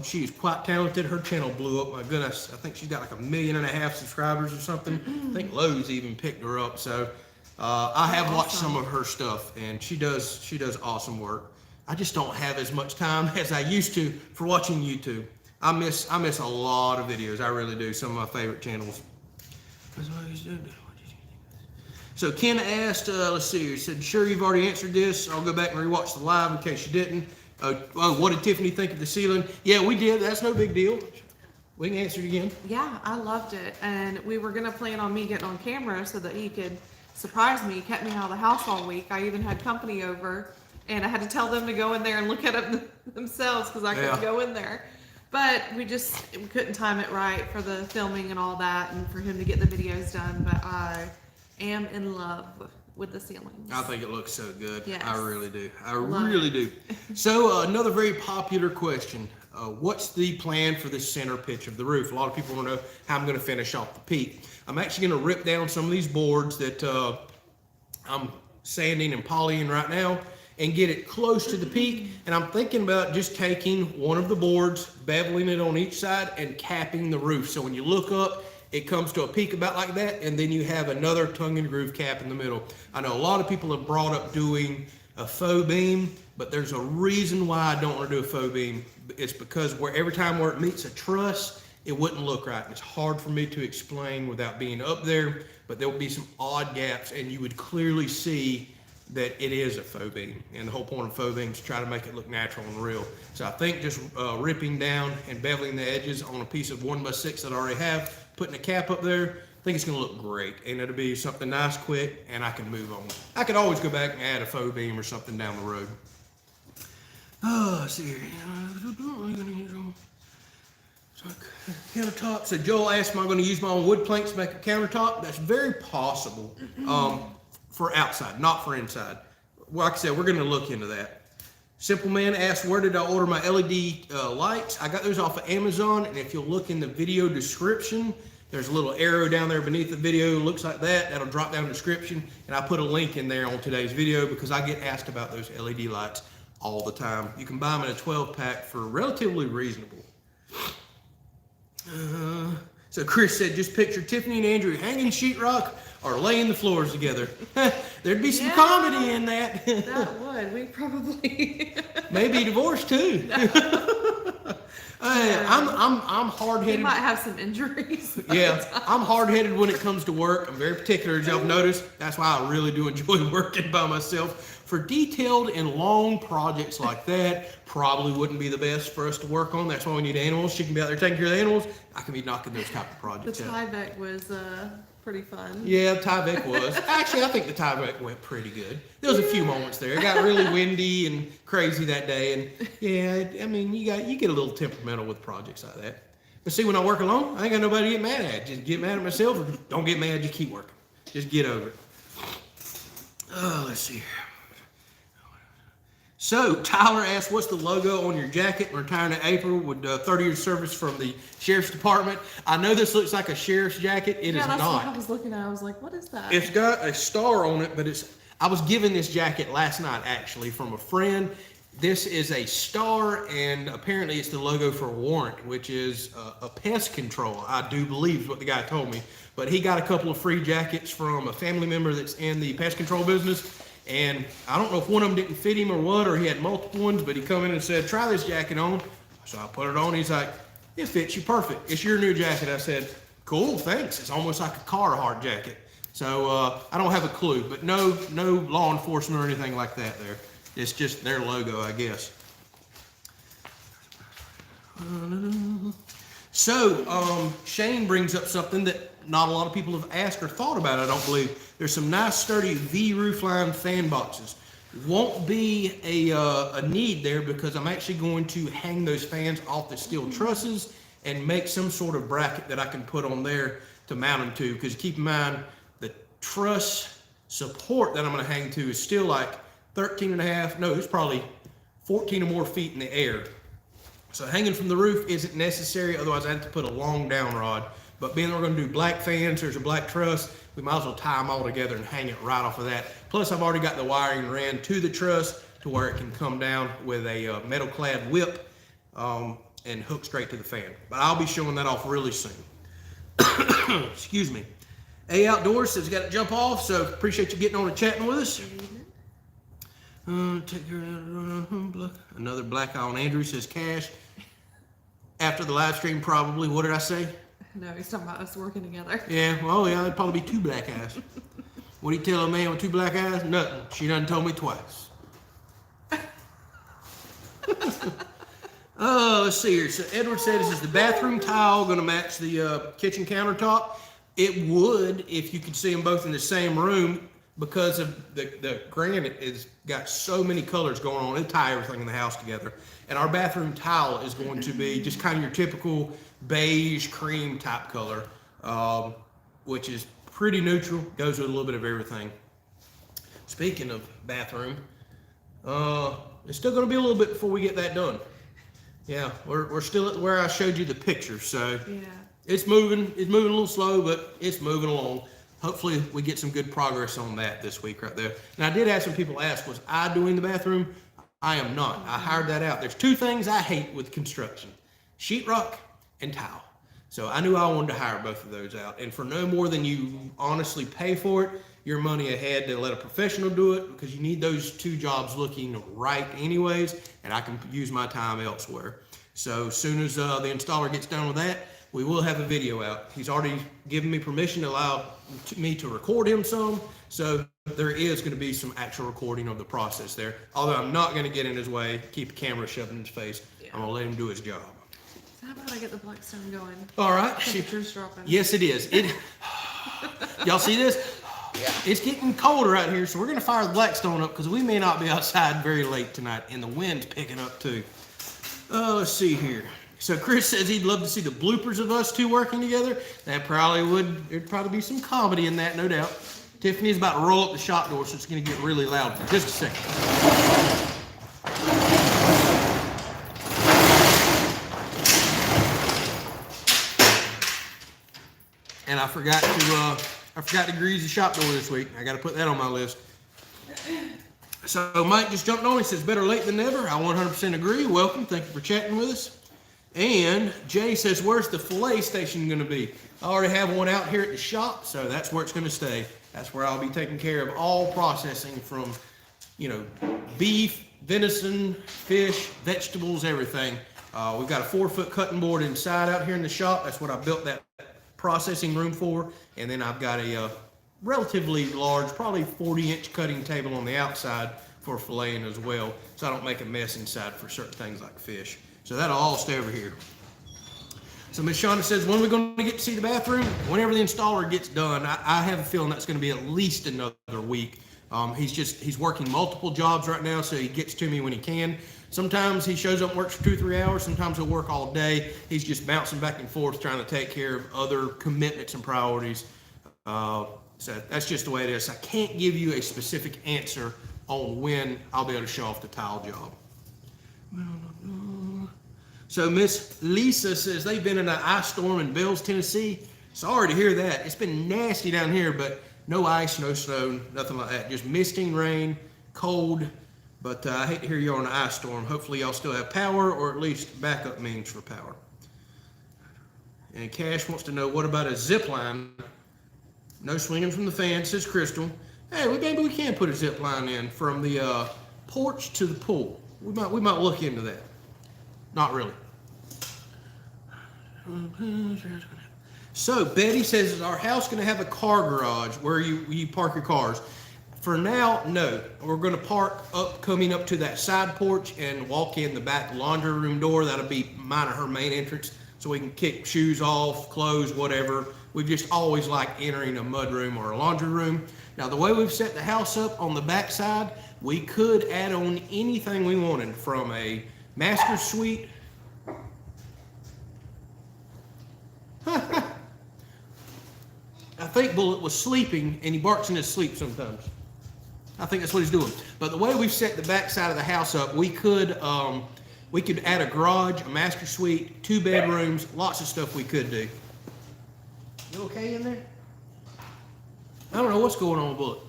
She is quite talented. Her channel blew up. My goodness, I think she's got like 1.5 million subscribers or something. I think Lowe's even picked her up. So I have watched some of her stuff, and she does awesome work. I just don't have as much time as I used to for watching YouTube. I miss a lot of videos. I really do. Some of my favorite channels. So Ken asked, let's see, he said, sure you've already answered this. I'll go back and rewatch the live in case you didn't. What did Tiffany think of the ceiling? Yeah, we did. That's no big deal. We can answer it again. Yeah, I loved it. And we were going to plan on me getting on camera so that he could surprise me. He kept me out of the house all week. I even had company over, and I had to tell them to go in there and look at it themselves because I couldn't go in there. But we couldn't time it right for the filming and all that, and for him to get the videos done. But I am in love with the ceilings. I think it looks so good. Yes. I really do. I really do. So another very popular question. What's the plan for the center pitch of the roof? A lot of people want to know how I'm going to finish off the peak. I'm actually going to rip down some of these boards that I'm sanding and polishing right now and get it close to the peak. And I'm thinking about just taking one of the boards, beveling it on each side, and capping the roof. So when you look up, it comes to a peak about like that, and then you have another tongue and groove cap in the middle. I know a lot of people have brought up doing a faux beam, but there's a reason why I don't want to do a faux beam. It's because every time where it meets a truss, it wouldn't look right. And it's hard for me to explain without being up there, but there will be some odd gaps, and you would clearly see that it is a faux beam. And the whole point of faux beam is to try to make it look natural and real. So I think just ripping down and beveling the edges on a piece of 1x6 that I already have, putting a cap up there, I think it's going to look great. And it'll be something nice, quick, and I can move on. I could always go back and add a faux beam or something down the road. Oh, let's see here. Countertop. So Joel asked, am I going to use my own wood planks to make a countertop? That's very possible for outside, not for inside. Well, like I said, we're going to look into that. Simple Man asked, where did I order my LED lights? I got those off of Amazon, and if you'll look in the video description, there's a little arrow down there beneath the video. It looks like that. That'll drop down the description, and I put a link in there on today's video because I get asked about those LED lights all the time. You can buy them in a 12-pack for relatively reasonable. So Chris said, just picture Tiffany and Andrew hanging sheetrock or laying the floors together. There'd be some comedy in that. That would. We probably maybe divorced too. I'm hard-headed. We might have some injuries. Yeah, I'm hard-headed when it comes to work. I'm very particular, as y'all have noticed. That's why I really do enjoy working by myself. For detailed and long projects like that, probably wouldn't be the best for us to work on. That's why we need animals. She can be out there taking care of the animals. I can be knocking those type of The projects out. Tyvek was pretty fun. Yeah, Tyvek was. Actually, I think the Tyvek went pretty good. There was a few moments there. It got really windy and crazy that day, and yeah, I mean, you get a little temperamental with projects like that. But see, when I work alone, I ain't got nobody to get mad at. Just get mad at myself, or don't get mad. Just keep working. Just get over it. Oh, let's see here. So Tyler asked, what's the logo on your jacket? I'm retiring in April with 30 years service from the Sheriff's Department. I know this looks like a sheriff's jacket. It is that's not. what I was looking at. I was like, what is that? It's got a star on it, but I was given this jacket last night actually from a friend. This is a star, and apparently it's the logo for Warrant, which is a pest control, I do believe is what the guy told me. But he got a couple of free jackets from a family member that's in the pest control business. And I don't know if one of them didn't fit him or what, or he had multiple ones, but he come in and said, try this jacket on. So I put it on. He's like, it fits you perfect. It's your new jacket. I said, cool, thanks. It's almost like a Carhartt jacket. So I don't have a clue, but no law enforcement or anything like that there. It's just their logo, I guess. So Shane brings up something that not a lot of people have asked or thought about, I don't believe. There's some nice sturdy V roofline fan boxes. Won't be a need there because I'm actually going to hang those fans off the steel trusses and make some sort of bracket that I can put on there to mount them to. Because keep in mind, the truss support that I'm going to hang to is still like 13 and a half, no, it's probably 14 or more feet in the air. So hanging from the roof isn't necessary, otherwise I have to put a long down rod. But being we're going to do black fans, there's a black truss, we might as well tie them all together and hang it right off of that. Plus I've already got the wiring ran to the truss to where it can come down with a metal clad whip and hook straight to the fan. But I'll be showing that off really soon. Excuse me. A Outdoors says got to jump off, so appreciate you getting on and chatting with us. Take care of another black eye on Andrew says cash. After the live stream, probably. What did I say? No, he's talking about us working together. Yeah, well, yeah, it'd probably be 2 black eyes. What do you tell a man with 2 black eyes? Nothing. She done told me twice. Let's see here. So Edward said, is the bathroom tile going to match the kitchen countertop? It would if you could see them both in the same room because of the granite has got so many colors going on. It'll tie everything in the house together. And our bathroom tile is going to be just kind of your typical beige cream type color, which is pretty neutral, goes with a little bit of everything. Speaking of bathroom, it's still going to be a little bit before we get that done. Yeah, we're still at where I showed you the picture, so Yeah. it's moving a little slow, but it's moving along. Hopefully we get some good progress on that this week right there. And I did have some people ask, was I doing the bathroom? I am not. I hired that out. There's 2 things I hate with construction: sheetrock and tile. So I knew I wanted to hire both of those out. And for no more than you honestly pay for it, your money ahead to let a professional do it, because you need those 2 jobs looking right anyways, and I can use my time elsewhere. So as soon as the installer gets done with that, we will have a video out. He's already given me permission to allow me to record him some. So there is going to be some actual recording of the process there. Although I'm not going to get in his way, keep the camera shoved in his face. I'm going to let him do his job. So how about I get the Blackstone going? All right. Temperature's dropping. Yes, it is. Y'all see this? Yeah. It's getting colder out here, so we're going to fire the Blackstone up because we may not be outside very late tonight, and the wind's picking up too. Let's see here. So Chris says he'd love to see the bloopers of us two working together. That probably would, there'd probably be some comedy in that, no doubt. Tiffany's about to roll up the shop door, so it's going to get really loud for just a second. And I forgot to grease the shop door this week. I got to put that on my list. So Mike just jumped on. He says, better late than never. I 100% agree. Welcome. Thank you for chatting with us. And Jay says, where's the fillet station going to be? I already have one out here at the shop, so that's where it's going to stay. That's where I'll be taking care of all processing from, beef, venison, fish, vegetables, everything. We've got a 4-foot cutting board inside out here in the shop. That's what I built that processing room for. And then I've got a relatively large, probably 40-inch cutting table on the outside for filleting as well, so I don't make a mess inside for certain things like fish. So that'll all stay over here. So Miss Shonda says, when are we going to get to see the bathroom? Whenever the installer gets done. I have a feeling that's going to be at least another week. He's working multiple jobs right now, so he gets to me when he can. Sometimes he shows up and works for 2 or 3 hours. Sometimes he'll work all day. He's just bouncing back and forth trying to take care of other commitments and priorities. So that's just the way it is. I can't give you a specific answer on when I'll be able to show off the tile job. So Miss Lisa says they've been in an ice storm in Bells, Tennessee. Sorry to hear that. It's been nasty down here, but no ice, no snow, nothing like that. Just misting rain, cold. But I hate to hear you're on an ice storm. Hopefully y'all still have power, or at least backup means for power. And Cash wants to know, what about a zip line? No swinging from the fan, says Crystal. Hey, maybe we can put a zip line in from the porch to the pool. We might look into that. Not really. So Betty says, is our house going to have a car garage where you park your cars? For now, no. We're going to park coming up to that side porch and walk in the back laundry room door. That'll be mine or her main entrance, so we can kick shoes off, clothes, whatever. We've just always liked entering a mud room or a laundry room. Now, the way we've set the house up on the back side, we could add on anything we wanted, from a master suite. I think Bullet was sleeping, and he barks in his sleep sometimes. I think that's what he's doing. But the way we've set the back side of the house up, we could add a garage, a master suite, 2 bedrooms, lots of stuff we could do. You okay in there? I don't know what's going on with Bullet.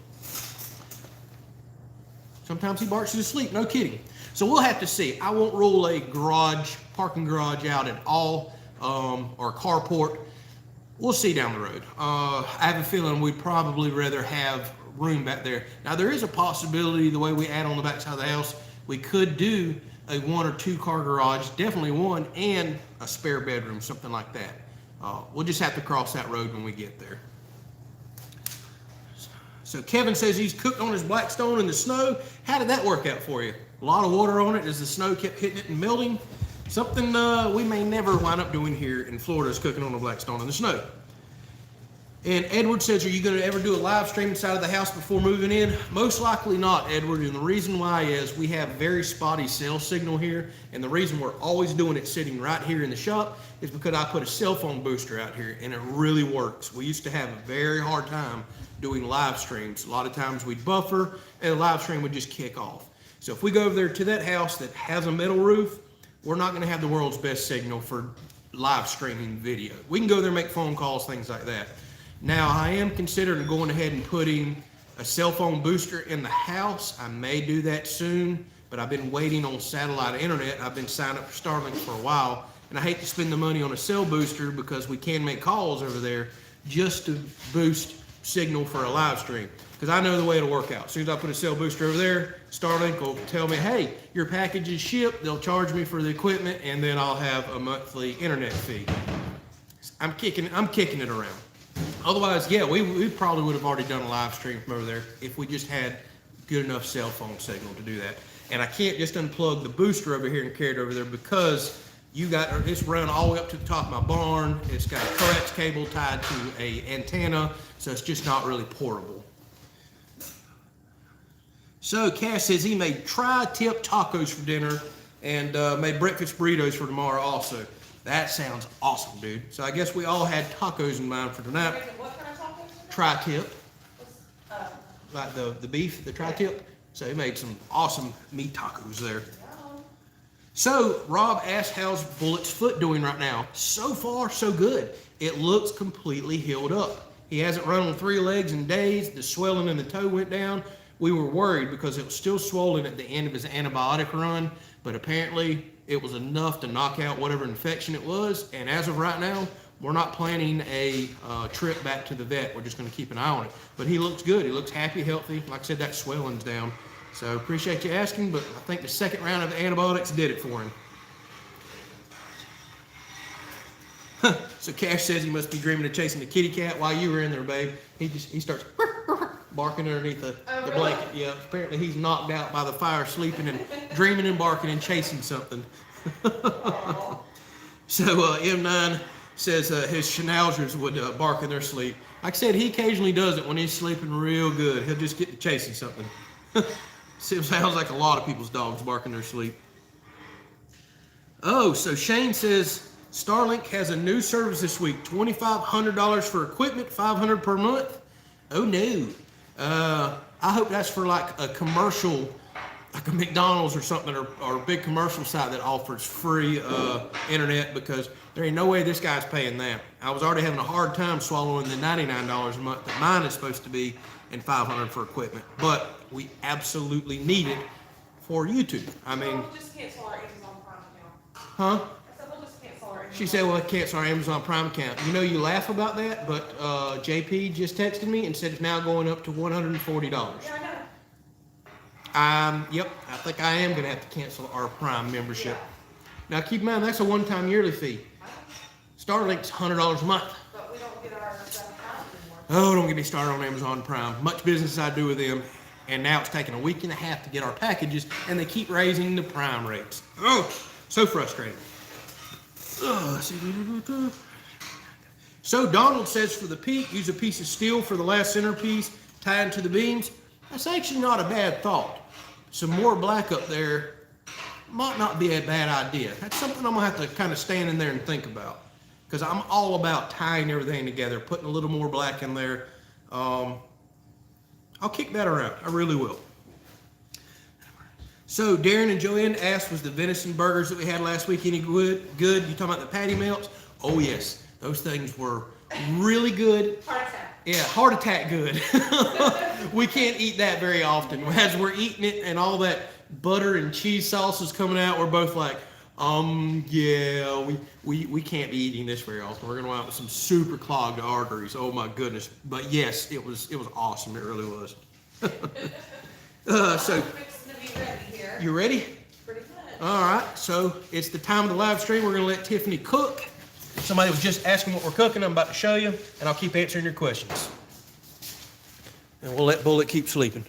Sometimes he barks in his sleep, no kidding. So we'll have to see. I won't rule a parking garage out at all, or carport. We'll see down the road. I have a feeling we'd probably rather have room back there. Now, there is a possibility, the way we add on the back side of the house, we could do a 1 or 2 car garage, definitely one, and a spare bedroom, something like that. We'll just have to cross that road when we get there. So Kevin says he's cooked on his Blackstone in the snow. How did that work out for you? A lot of water on it as the snow kept hitting it and melting. Something we may never wind up doing here in Florida is cooking on a Blackstone in the snow. And Edward says, are you going to ever do a live stream inside of the house before moving in? Most likely not, Edward. And the reason why is we have very spotty cell signal here. And the reason we're always doing it sitting right here in the shop is because I put a cell phone booster out here, and it really works. We used to have a very hard time doing live streams. A lot of times we'd buffer, and the live stream would just kick off. So if we go over there to that house that has a metal roof, we're not going to have the world's best signal for live streaming video. We can go there, make phone calls, things like that. Now, I am considering going ahead and putting a cell phone booster in the house. I may do that soon, but I've been waiting on satellite internet. I've been signed up for Starlink for a while, and I hate to spend the money on a cell booster because we can make calls over there just to boost signal for a live stream. Because I know the way it'll work out. As soon as I put a cell booster over there, Starlink will tell me, hey, your package is shipped. They'll charge me for the equipment, and then I'll have a monthly internet fee. I'm kicking it around. Otherwise, yeah, we probably would have already done a live stream from over there if we just had good enough cell phone signal to do that. And I can't just unplug the booster over here and carry it over there because it's run all the way up to the top of my barn. It's got a coax cable tied to a antenna, so it's just not really portable. So Cass says he made tri-tip tacos for dinner and made breakfast burritos for tomorrow also. That sounds awesome, dude. So I guess we all had tacos in mind for tonight. What kind of tacos? Tri-tip. Like the beef, the tri-tip. So he made some awesome meat tacos there. So Rob asked how's Bullet's foot doing right now. So far, so good. It looks completely healed up. He hasn't run on 3 legs in days. The swelling in the toe went down. We were worried because it was still swollen at the end of his antibiotic run, but apparently it was enough to knock out whatever infection it was. And as of right now, we're not planning a trip back to the vet. We're just going to keep an eye on it. But he looks good. He looks happy, healthy. Like I said, that swelling's down. So appreciate you asking, but I think the second round of the antibiotics did it for him. So Cash says he must be dreaming of chasing the kitty cat while you were in there, babe. He starts barking underneath the blanket. Yeah, apparently he's knocked out by the fire, sleeping and dreaming and barking and chasing something. So M9 says his schnauzers would bark in their sleep. Like I said, he occasionally does it when he's sleeping real good. He'll just get to chasing something. It sounds like a lot of people's dogs bark in their sleep. Oh, so Shane says Starlink has a new service this week. $2,500 for equipment, $500 per month. Oh no. I hope that's for like a commercial, like a McDonald's or something, or a big commercial site that offers free internet, because there ain't no way this guy's paying that. I was already having a hard time swallowing the $99 a month that mine is supposed to be and $500 for equipment. But we absolutely need it for YouTube. I mean, We'll just cancel our Amazon Prime account. huh? I said we'll just cancel our Amazon. She said, well, I cancel our Amazon Prime account. You know, you laugh about that, but JP just texted me and said it's now going up to $140. Yeah, I know. Yep, I think I am going to have to cancel our Prime membership. Now, keep in mind, that's a one-time yearly fee. Starlink's $100 a month. But we don't get our stuff anymore. Oh, don't get me started on Amazon Prime. Much business I do with them, and now it's taking a week and a half to get our packages, and they keep raising the Prime rates. Oh, so frustrating. So Donald says for the peak, use a piece of steel for the last centerpiece, tie it to the beams. That's actually not a bad thought. Some more black up there might not be a bad idea. That's something I'm gonna have to kind of stand in there and think about, because I'm all about tying everything together, putting a little more black in there. I'll kick that around. I really will. So Darren and Joanne asked, was the venison burgers that we had last week any good? You talking about the patty melts? Oh yes, those things were really good. Heart attack. Yeah, heart attack good. We can't eat that very often. As we're eating it and all that butter and cheese sauce is coming out, we're both like, yeah, we can't be eating this very often. We're gonna go out with some super clogged arteries. Oh my goodness. But yes, it was awesome. It really was. So you ready? Pretty much. All right, so it's the time of the live stream. We're gonna let Tiffany cook. Somebody was just asking what we're cooking. I'm about to show you, and I'll keep answering your questions. And we'll let Bullet keep sleeping.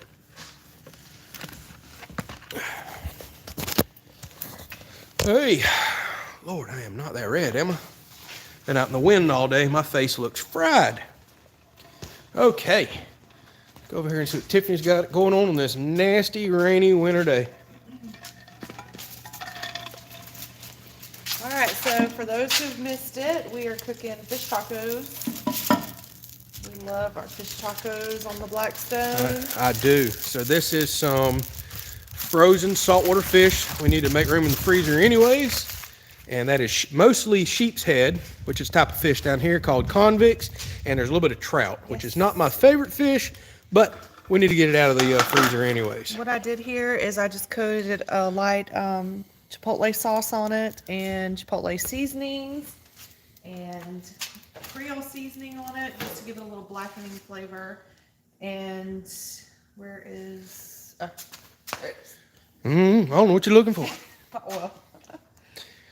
Hey, Lord, I am not that red, am I? Been out in the wind all day. My face looks fried. Okay, go over here and see what Tiffany's got going on this nasty, rainy winter day. All right, so for those who've missed it, we are cooking fish tacos. We love our fish tacos on the black stone. I do. So this is some frozen saltwater fish. We need to make room in the freezer anyways. And that is mostly sheep's head, which is a type of fish down here called convicts. And there's a little bit of trout, which is not my favorite fish, but we need to get it out of the freezer anyways. What I did here is I just coated a light chipotle sauce on it and chipotle seasonings and Creole seasoning on it just to give it a little blackening flavor. And where is there it is. I don't know what you're looking for. Oil.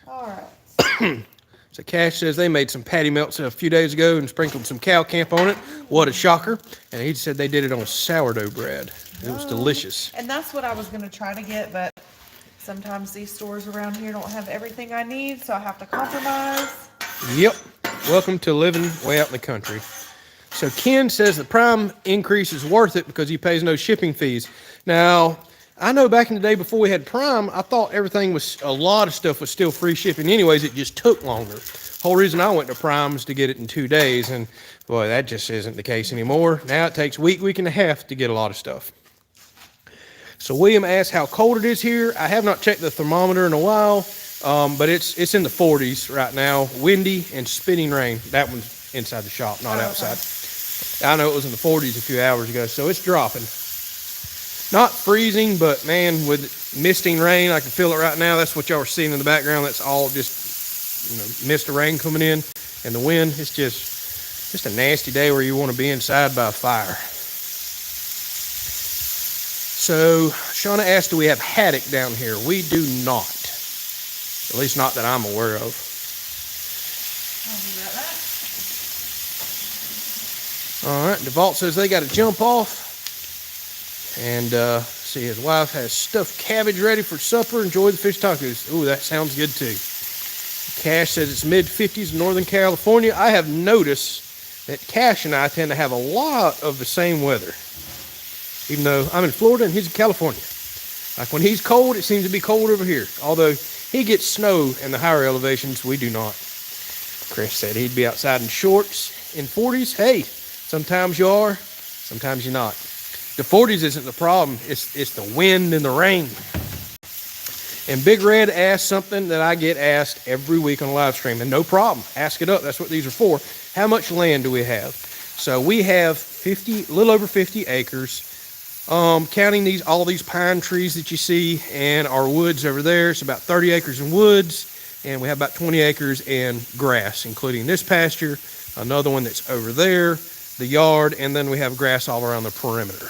All right. So So Cash says they made some patty melts a few days ago and sprinkled some cow camp on it. What a shocker. And he said they did it on sourdough bread. It was delicious. And that's what I was going to try to get, but sometimes these stores around here don't have everything I need, so I have to compromise. Yep. Welcome to living way out in the country. So Ken says the Prime increase is worth it because he pays no shipping fees. Now, I know back in the day before we had Prime, I thought everything was, a lot of stuff was still free shipping anyways, it just took longer. Whole reason I went to Prime is to get it in 2 days, and boy, that just isn't the case anymore. Now it takes a week and a half to get a lot of stuff. So William asked how cold it is here. I have not checked the thermometer in a while, but it's in the 40s right now. Windy and spitting rain. That one's inside the shop, not outside. I know it was in the 40s a few hours ago, so it's dropping. Not freezing, but man, with misting rain, I can feel it right now. That's what y'all are seeing in the background. That's all just, mist of rain coming in, and the wind. It's just a nasty day where you want to be inside by a fire. So Shauna asked, do we have haddock down here? We do not. At least not that I'm aware of. All right, DeVault says they got to jump off. And see, his wife has stuffed cabbage ready for supper. Enjoy the fish tacos. Ooh, that sounds good too. Cash says it's mid-50s in Northern California. I have noticed that Cash and I tend to have a lot of the same weather. Even though I'm in Florida and he's in California. Like when he's cold, it seems to be cold over here. Although he gets snow in the higher elevations, we do not. Chris said he'd be outside in shorts in 40s. Hey, sometimes you are, sometimes you're not. The 40s isn't the problem, it's the wind and the rain. And Big Red asked something that I get asked every week on live stream, and no problem, ask it up, that's what these are for. How much land do we have? So we have a little over 50 acres, counting all these pine trees that you see and our woods over there. It's about 30 acres in woods, and we have about 20 acres in grass, including this pasture, another one that's over there, the yard, and then we have grass all around the perimeter.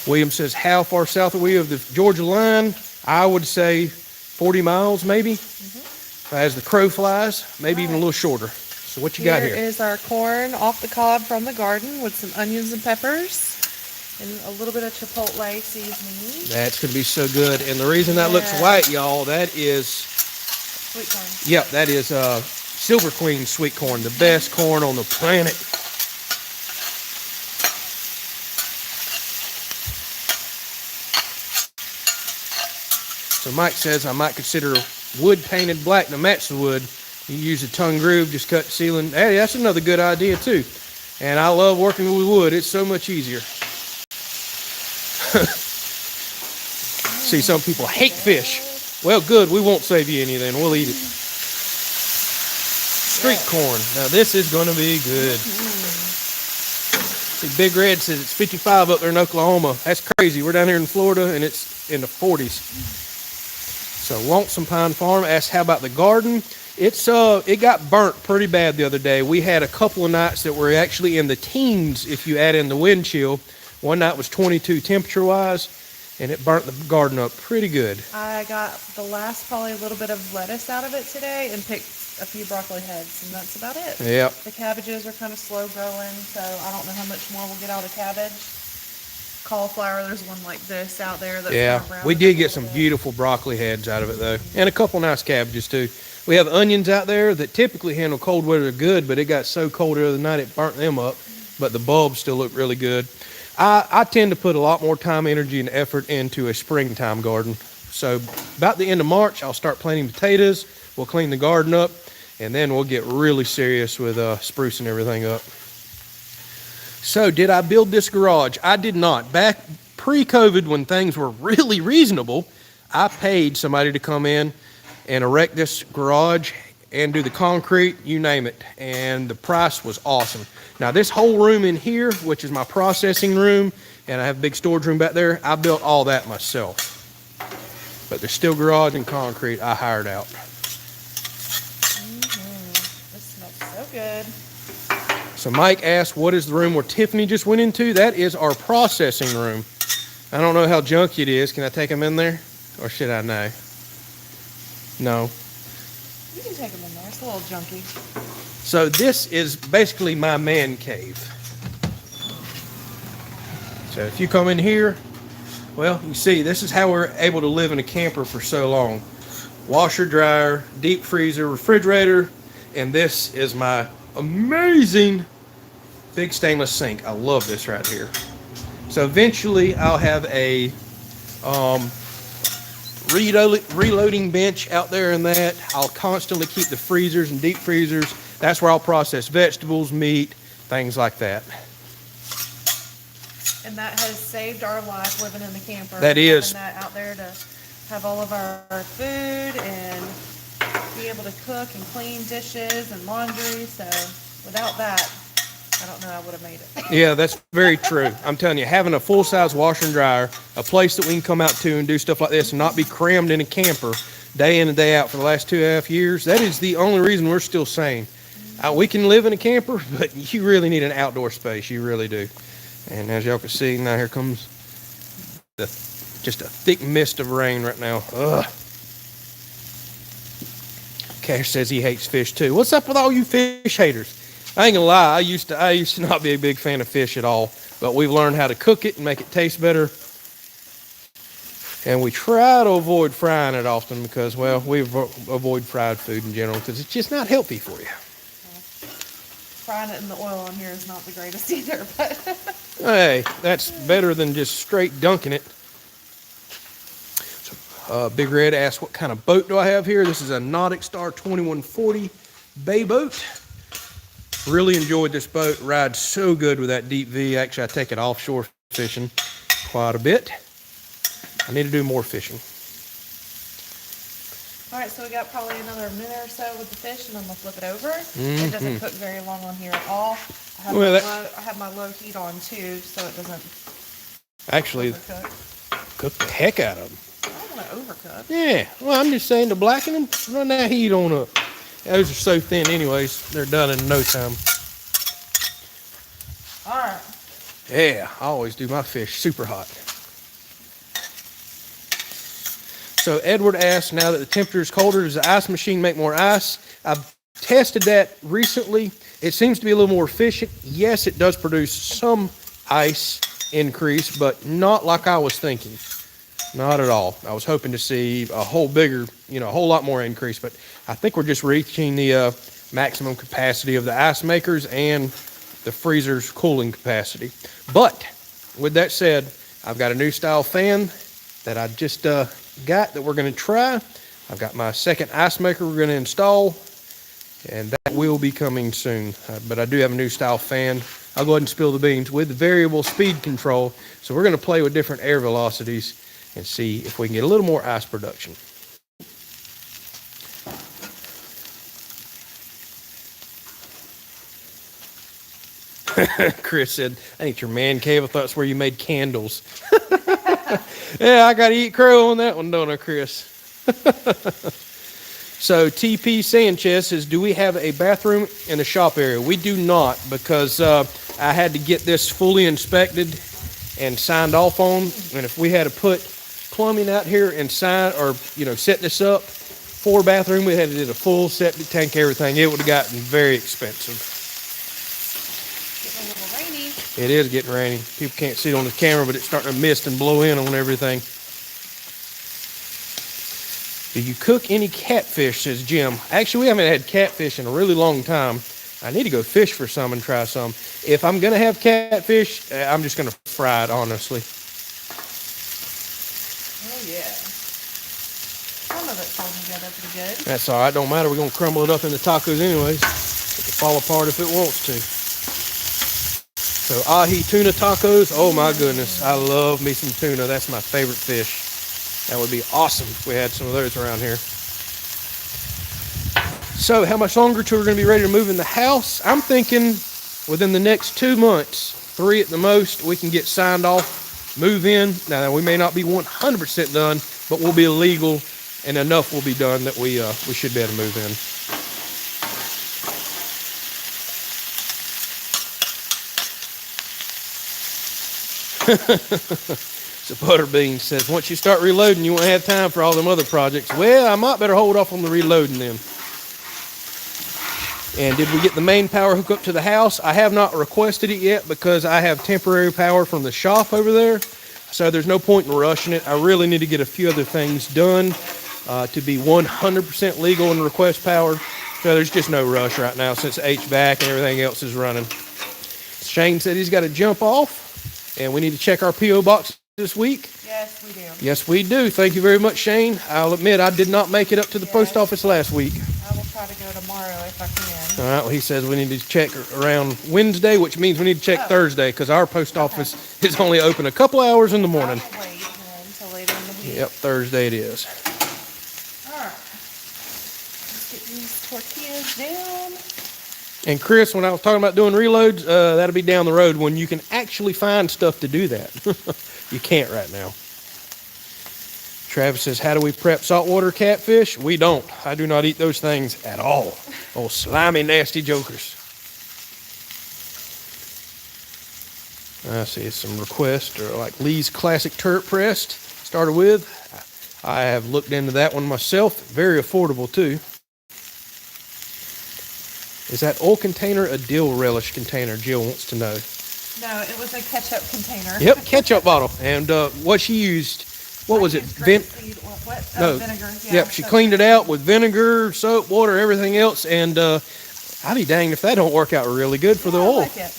William says, how far south are we of the Georgia line? I would say 40 miles maybe, as the crow flies, maybe even a little shorter. So what you got here? Here is our corn off the cob from the garden with some onions and peppers and a little bit of chipotle seasoning. That's going to be so good. And the reason that looks white, y'all, that is... Sweet corn. Yep, that is Silver Queen sweet corn, the best corn on the planet. So Mike says I might consider wood painted black to match the wood. You use a tongue groove, just cut the ceiling. Hey, that's another good idea too. And I love working with wood. It's so much easier. See, some people hate fish. Well, good. We won't save you any then. We'll eat it. Street corn. Now this is going to be good. See, Big Red says it's 55 up there in Oklahoma. That's crazy. We're down here in Florida and it's in the 40s. So Lonesome Pine Farm asks, how about the garden? It got burnt pretty bad the other day. We had a couple of nights that were actually in the teens if you add in the wind chill. One night was 22 temperature-wise, and it burnt the garden up pretty good. I got the last probably a little bit of lettuce out of it today and picked a few broccoli heads, and that's about it. Yep. The cabbages are kind of slow growing, so I don't know how much more we'll get out of the cabbage. Cauliflower, there's one like this out there. That's yeah, we did get some beautiful broccoli heads out of it though, and a couple nice cabbages too. We have onions out there that typically handle cold weather good, but it got so cold the other night it burnt them up, but the bulbs still look really good. I tend to put a lot more time, energy, and effort into a springtime garden. So about the end of March, I'll start planting potatoes. We'll clean the garden up, and then we'll get really serious with sprucing everything up. So did I build this garage? I did not. Back pre-COVID, when things were really reasonable, I paid somebody to come in and erect this garage and do the concrete, you name it. And the price was awesome. Now this whole room in here, which is my processing room, and I have a big storage room back there, I built all that myself. But there's still garage and concrete I hired out. This smells so good. So Mike asked, what is the room where Tiffany just went into? That is our processing room. I don't know how junky it is. Can I take him in there? Or should I know? No. You can take them in there. It's a little junky. So this is basically my man cave. So if you come in here, well, you see, this is how we're able to live in a camper for so long. Washer, dryer, deep freezer, refrigerator, and this is my amazing big stainless sink. I love this right here. So eventually I'll have a reloading bench out there in that. I'll constantly keep the freezers and deep freezers. That's where I'll process vegetables, meat, things like that. And that has saved our life living in the camper. That is. Having that out there to have all of our food and be able to cook and clean dishes and laundry. So without that, I don't know how I would have made it. Yeah, that's very true. I'm telling you, having a full-size washer and dryer, a place that we can come out to and do stuff like this and not be crammed in a camper day in and day out for the last 2.5 years, that is the only reason we're still sane. We can live in a camper, but you really need an outdoor space. You really do. And as y'all can see, now here comes just a thick mist of rain right now. Ugh. Cash says he hates fish too. What's up with all you fish haters? I ain't gonna lie, I used to not be a big fan of fish at all, but we've learned how to cook it and make it taste better. And we try to avoid frying it often because, well, we avoid fried food in general because it's just not healthy for you. Frying it in the oil on here is not the greatest either, but Hey, that's better than just straight dunking it. So, Big Red asked, what kind of boat do I have here? This is a Nautic Star 2140 bay boat. Really enjoyed this boat. Rides so good with that deep V. Actually, I take it offshore fishing quite a bit. I need to do more fishing. all right, so we got probably another minute or so with the fish, and then we'll flip it over. It doesn't cook very long on here at all. I have my low heat on too, so it doesn't actually overcook. cook the heck out of them. I don't want to overcook. Yeah, well, I'm just saying to blacken them, run that heat on up. Those are so thin anyways, they're done in no time. All right. Yeah, I always do my fish super hot. So Edward asked, now that the temperature is colder, does the ice machine make more ice? I've tested that recently. It seems to be a little more efficient. Yes, it does produce some ice increase, but not like I was thinking. Not at all. I was hoping to see a whole lot more increase, but I think we're just reaching the maximum capacity of the ice makers and the freezer's cooling capacity. But with that said, I've got a new style fan that I just got that we're going to try. I've got my second ice maker we're going to install, and that will be coming soon. But I do have a new style fan. I'll go ahead and spill the beans with variable speed control. So we're going to play with different air velocities and see if we can get a little more ice production. Chris said, I ain't your man cave. I thought it's where you made candles. Yeah, I got to eat crow on that one, don't I, Chris? So TP Sanchez says, do we have a bathroom in the shop area? We do not, because I had to get this fully inspected and signed off on. And if we had to put plumbing out here and set this up for a bathroom, we had to do a full septic tank, everything. It would have gotten very expensive. Getting a little rainy. It is getting rainy. People can't see it on the camera, but it's starting to mist and blow in on everything. Do you cook any catfish, says Jim. Actually, we haven't had catfish in a really long time. I need to go fish for some and try some. If I'm going to have catfish, I'm just going to fry it, honestly. Oh, yeah. Some of it's holding together pretty good. That's all right. Don't matter. We're going to crumble it up into tacos anyways. It can fall apart if it wants to. So ahi tuna tacos. Oh, my goodness. I love me some tuna. That's my favorite fish. That would be awesome if we had some of those around here. So how much longer till we're going to be ready to move in the house? I'm thinking within the next 2 months, 3 at the most, we can get signed off, move in. Now, we may not be 100% done, but we'll be legal and enough will be done that we should be able to move in. So Butterbean says, once you start reloading, you won't have time for all them other projects. Well, I might better hold off on the reloading then. And did we get the main power hook up to the house? I have not requested it yet because I have temporary power from the shop over there. So there's no point in rushing it. I really need to get a few other things done to be 100% legal and request power. So there's just no rush right now since HVAC and everything else is running. Shane said he's got to jump off and we need to check our P.O. box this week. Yes, we do. Yes, we do. Thank you very much, Shane. I'll admit I did not make it up to the post office last week. I will try to go tomorrow if I can. All right, well, he says we need to check around Wednesday, which means we need to check Thursday because our post office is only open a couple hours in the morning. I'll wait until later in the week. Yep, Thursday it is. All right. Let's get these tortillas down. And Chris, when I was talking about doing reloads, that'll be down the road when you can actually find stuff to do that. You can't right now. Travis says, how do we prep saltwater catfish? We don't. I do not eat those things at all. Oh, slimy, nasty jokers. I see some requests, or like Lee's Classic Turret Pressed, started with. I have looked into that one myself. Very affordable, too. Is that oil container a dill relish container? Jill wants to know. No, it was a ketchup container. Yep, ketchup bottle. And what she used, what was it? Grapeseed, No. Vinegar. Yeah, Yep, she cleaned it out with vinegar, soap, water, everything else. And I'd be danged if that don't work out really good for the oil. I like it.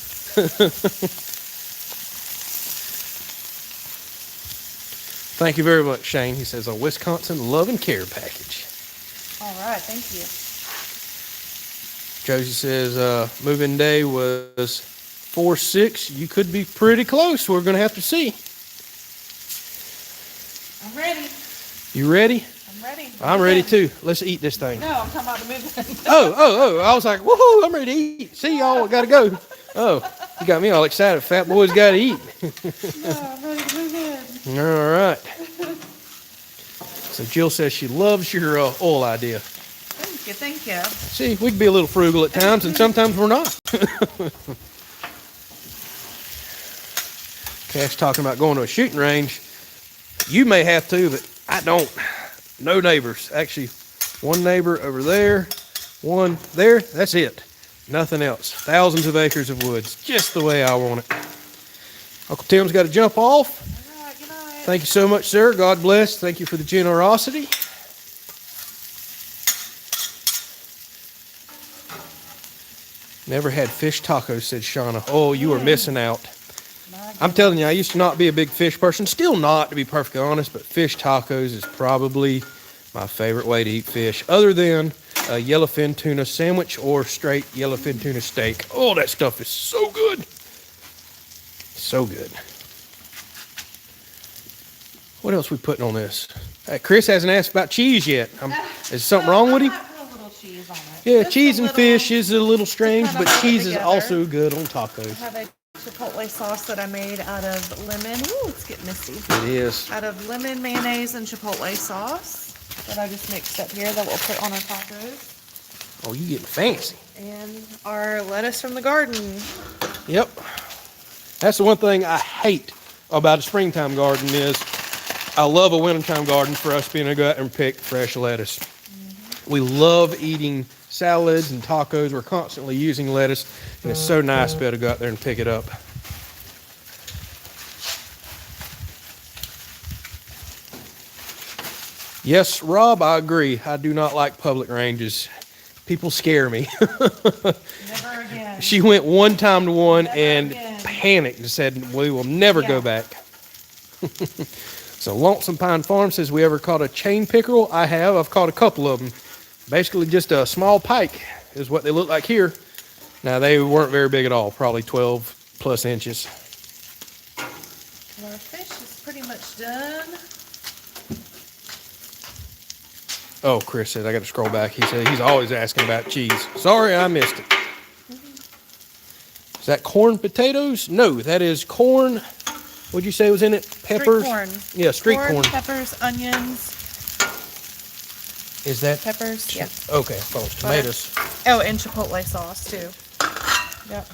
Thank you very much, Shane. He says a Wisconsin Love and Care package. All right, thank you. Josie says move-in day was 4/6. You could be pretty close. We're going to have to see. I'm ready. You ready? I'm ready. I'm ready too. Let's eat this thing. No, I'm talking about the move-in. Oh. I was like, woohoo, I'm ready to eat. See y'all, got to go. Oh, you got me all excited. Fat boys got to eat. No, I'm ready to move in. All right. So Jill says she loves your oil idea. Thank you. See, we can be a little frugal at times, and sometimes we're not. Cash talking about going to a shooting range. You may have to, but I don't. No neighbors. Actually, one neighbor over there, one there. That's it. Nothing else. Thousands of acres of woods. Just the way I want it. Uncle Tim's got to jump off. All right, good night. Thank you so much, sir. God bless. Thank you for the generosity. Never had fish tacos, said Shauna. Oh, you are missing out. I'm telling you, I used to not be a big fish person. Still not, to be perfectly honest, but fish tacos is probably my favorite way to eat fish, other than a yellowfin tuna sandwich or straight yellowfin tuna steak. Oh, that stuff is so good. So good. What else we putting on this? Chris hasn't asked about cheese yet. Is something wrong with him? Cheese on it. Yeah, Just cheese a and little, fish is a little strange, kinda but hold it cheese is together. also good on tacos. I have a chipotle sauce that I made out of lemon. Ooh, it's getting misty. It is. Out of lemon, mayonnaise, and chipotle sauce that I just mixed up here that we'll put on our tacos. Oh, you getting fancy. And our lettuce from the garden. Yep. That's the one thing I hate about a springtime garden is I love a wintertime garden for us being able to go out and pick fresh lettuce. We love eating salads and tacos. We're constantly using lettuce, and it's so nice to be able to go out there and pick it up. Yes, Rob, I agree. I do not like public ranges. People scare me. Never again. She went one time to one and again. panicked and said, we will never go back. So Lonesome Pine Farm says, we ever caught a chain pickerel? I have. I've caught a couple of them. Basically just a small pike is what they look like here. Now they weren't very big at all, probably 12 plus inches. Well, our fish is pretty much done. Oh, Chris says, I got to scroll back. He said he's always asking about cheese. Sorry, I missed it. Is that corn potatoes? No, that is corn. What'd you say was in it? Peppers? Street corn. Yeah, street corn. Peppers, onions, Is that? peppers. Yeah. Okay, I thought it was tomatoes. Oh, and chipotle sauce too. Yep.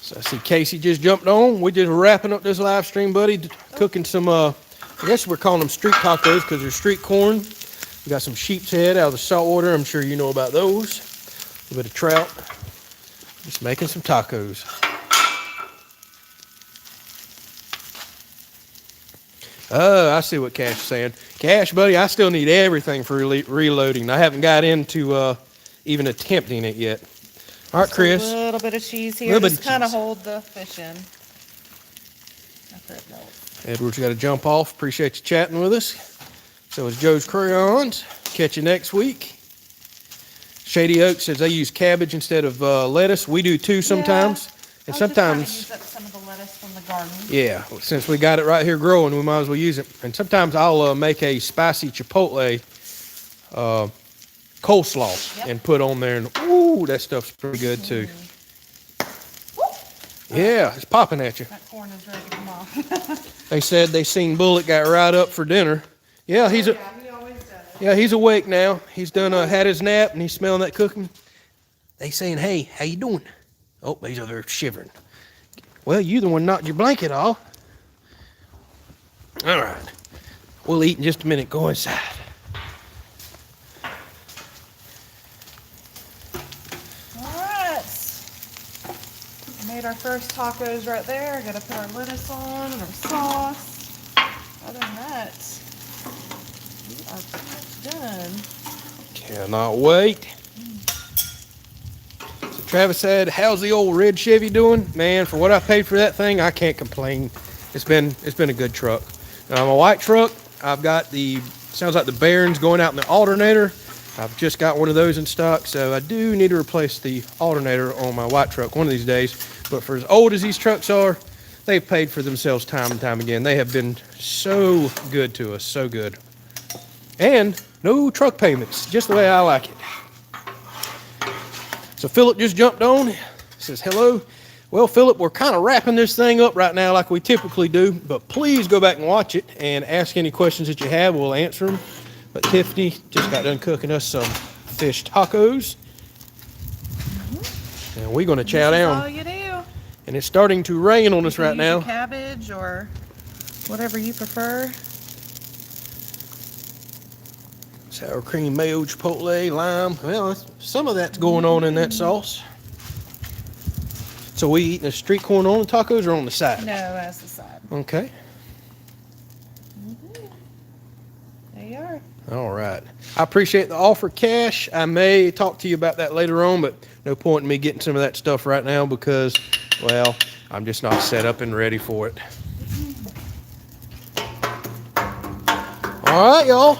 So I see Casey just jumped on. We're just wrapping up this live stream, buddy. Cooking some, I guess we're calling them street tacos because they're street corn. We got some sheep's head out of the saltwater. I'm sure you know about those. A little bit of trout. Just making some tacos. Oh, I see what Cash is saying. Cash, buddy, I still need everything for reloading. I haven't got into even attempting it yet. All right, Chris. A little bit of cheese here. Just kind of hold the fish in. That's it. No. Edward's got to jump off. Appreciate you chatting with us. So is Joe's Crayons. Catch you next week. Shady Oak says they use cabbage instead of lettuce. We do too sometimes. And sometimes, just use up some of the lettuce from the garden. Yeah, since we got it right here growing, we might as well use it. And sometimes I'll make a spicy chipotle coleslaw and put on there, and ooh, that stuff's pretty good too. Yeah, it's popping at you. That corn is ready to come off. They said they seen Bullet got right up for dinner. Yeah, he always does. Yeah, he's awake now. He's done had his nap and he's smelling that cooking. They saying, "Hey, how you doing?" Oh, he's over there shivering. Well, you the one knocked your blanket off. All right, we'll eat in just a minute. Go inside. Made our first tacos right there. Gotta put our lettuce on and our sauce. Other than that, we are pretty much done. Cannot wait. So Travis said, "How's the old red Chevy doing?" Man, for what I paid for that thing, I can't complain. It's been a good truck. Now, my white truck, I've got sounds like the bearings going out in the alternator. I've just got one of those in stock, so I do need to replace the alternator on my white truck one of these days. But for as old as these trucks are, they've paid for themselves time and time again. They have been so good to us, so good. And no truck payments, just the way I like it. So Philip just jumped on, says hello. Well, Philip, we're kind of wrapping this thing up right now like we typically do, but please go back and watch it and ask any questions that you have. We'll answer them. But Tiffany just got done cooking us some fish tacos. And we're going to chow down. That's all you do. And it's starting to rain on us right now. Use your cabbage or whatever you prefer. Sour cream, mayo, chipotle, lime. Well, some of that's going on in that sauce. So we eating the street corn on the tacos or on the side? No, as the side. Okay. There you are. All right. I appreciate the offer, Cash. I may talk to you about that later on, but no point in me getting some of that stuff right now because, well, I'm just not set up and ready for it. All right, y'all.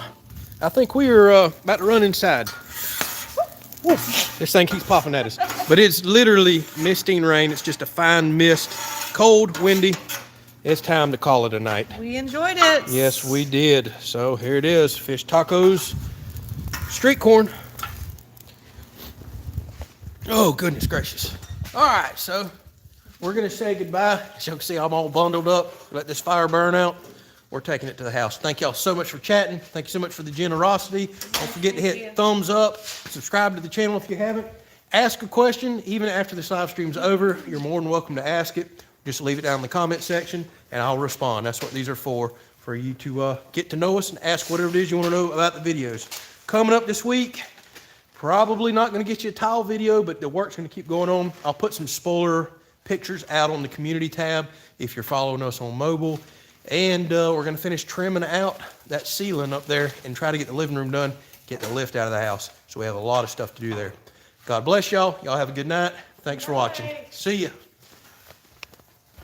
I think we are about to run inside. Woo. This thing keeps popping at us. But it's literally misting rain. It's just a fine mist. Cold, windy. It's time to call it a night. We enjoyed it. Yes, we did. So here it is. Fish tacos, street corn. Oh, goodness gracious. All right, so we're going to say goodbye. As you can see, I'm all bundled up. Let this fire burn out. We're taking it to the house. Thank y'all so much for chatting. Thank you so much for the generosity. Don't forget to hit thumbs up. Subscribe to the channel if you haven't. Ask a question. Even after this live stream's over, you're more than welcome to ask it. Just leave it down in the comment section, and I'll respond. That's what these are for you to get to know us and ask whatever it is you want to know about the videos. Coming up this week, probably not going to get you a tile video, but the work's going to keep going on. I'll put some spoiler pictures out on the community tab if you're following us on mobile. And we're going to finish trimming out that ceiling up there and try to get the living room done, get the lift out of the house. So we have a lot of stuff to do there. God bless y'all. Y'all have a good night. Thanks for watching. See ya.